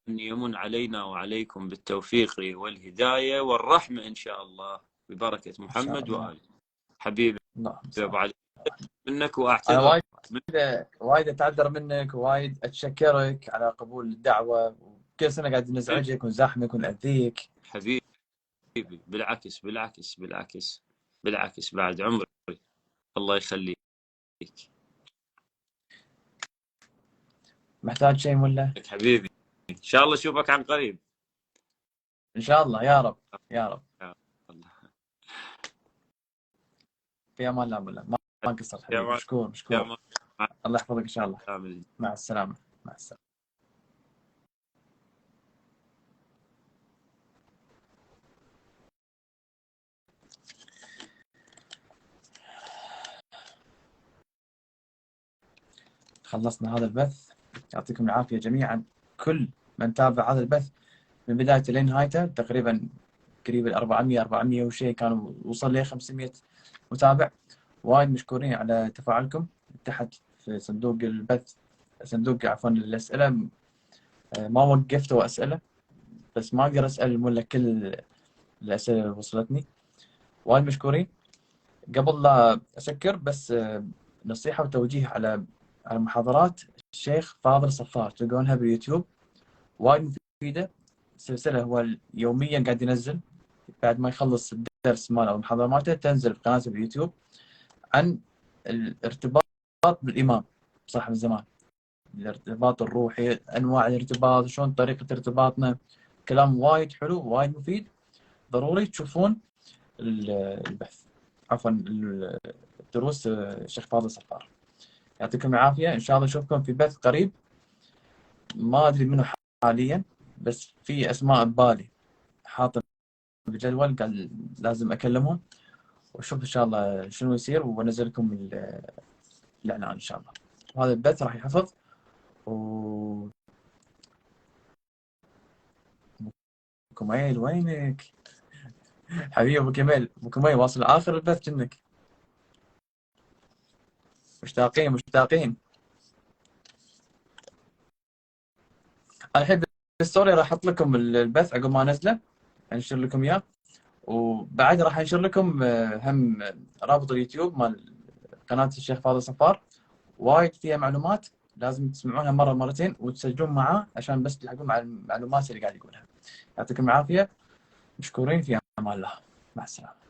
أن يمن علينا وعليكم بالتوفيق والهداية والرحمة إن شاء الله ببركة محمد وآله. حبيبي أبو علي منك، وأعتذر وايد أتعذر منك، وايد أتشكرك على قبول الدعوة، وكل سنة قاعد نزعجك ونزاحمك ونأذيك. حبيبي بالعكس بالعكس بالعكس بالعكس، بعد عمري الله يخليك. محتاج شيء ولا؟ حبيبي إن شاء الله أشوفك عن قريب إن شاء الله، يا رب يا رب. الله. في أمان الله. ما قصرت يا حبيبي، مان مشكور يا مشكور. مان الله يحفظك ان شاء الله. عامل. مع السلامه. مع السلامه. خلصنا هذا البث، يعطيكم العافيه جميعا. كل من تابع هذا البث من بدايته لين نهايته، تقريبا قريب ال 400 وشيء، كانوا وصل ل 500 متابع. وايد مشكورين على تفاعلكم. تحت في صندوق البث، صندوق عفوا الاسئله، ما وقفتوا اسئله، بس ما اقدر اسال ولا كل الاسئله اللي وصلتني. وايد مشكورين. قبل لا اسكر بس نصيحه وتوجيه على محاضرات الشيخ فاضل صفار، تلقونها باليوتيوب، وايد مفيده. سلسله هو يوميا قاعد ينزل، بعد ما يخلص الدرس ماله او المحاضره مالته تنزل في قناته باليوتيوب عن الارتباط بالامام صاحب الزمان، الارتباط الروحي، انواع الارتباط، شلون طريقه ارتباطنا. كلام وايد حلو وايد مفيد. ضروري تشوفون البث، عفوا الدروس الشيخ فاضل صفار. يعطيكم العافيه، ان شاء الله نشوفكم في بث قريب. ما ادري منه حاليا، بس في اسماء ببالي حاطط بجدول، قال لازم اكلمهم واشوف ان شاء الله شنو يصير، وانزل لكم الاعلان ان شاء الله. وهذا البث راح يحفظ. و كميل وينك حبيبي؟ ابو كميل، ابو كميل واصل اخر البث كنك. مشتاقين مشتاقين. الحين بالستوري راح احط لكم البث عقب ما انزله، انشر لكم اياه. وبعد راح انشر لكم هم رابط اليوتيوب مال قناه الشيخ فاضل صفار، وايد فيها معلومات لازم تسمعونها مره مرتين وتسجلون معاه عشان بس تلحقون مع المعلومات اللي قاعد يقولها. يعطيكم العافيه، مشكورين، في امان الله، مع السلامه.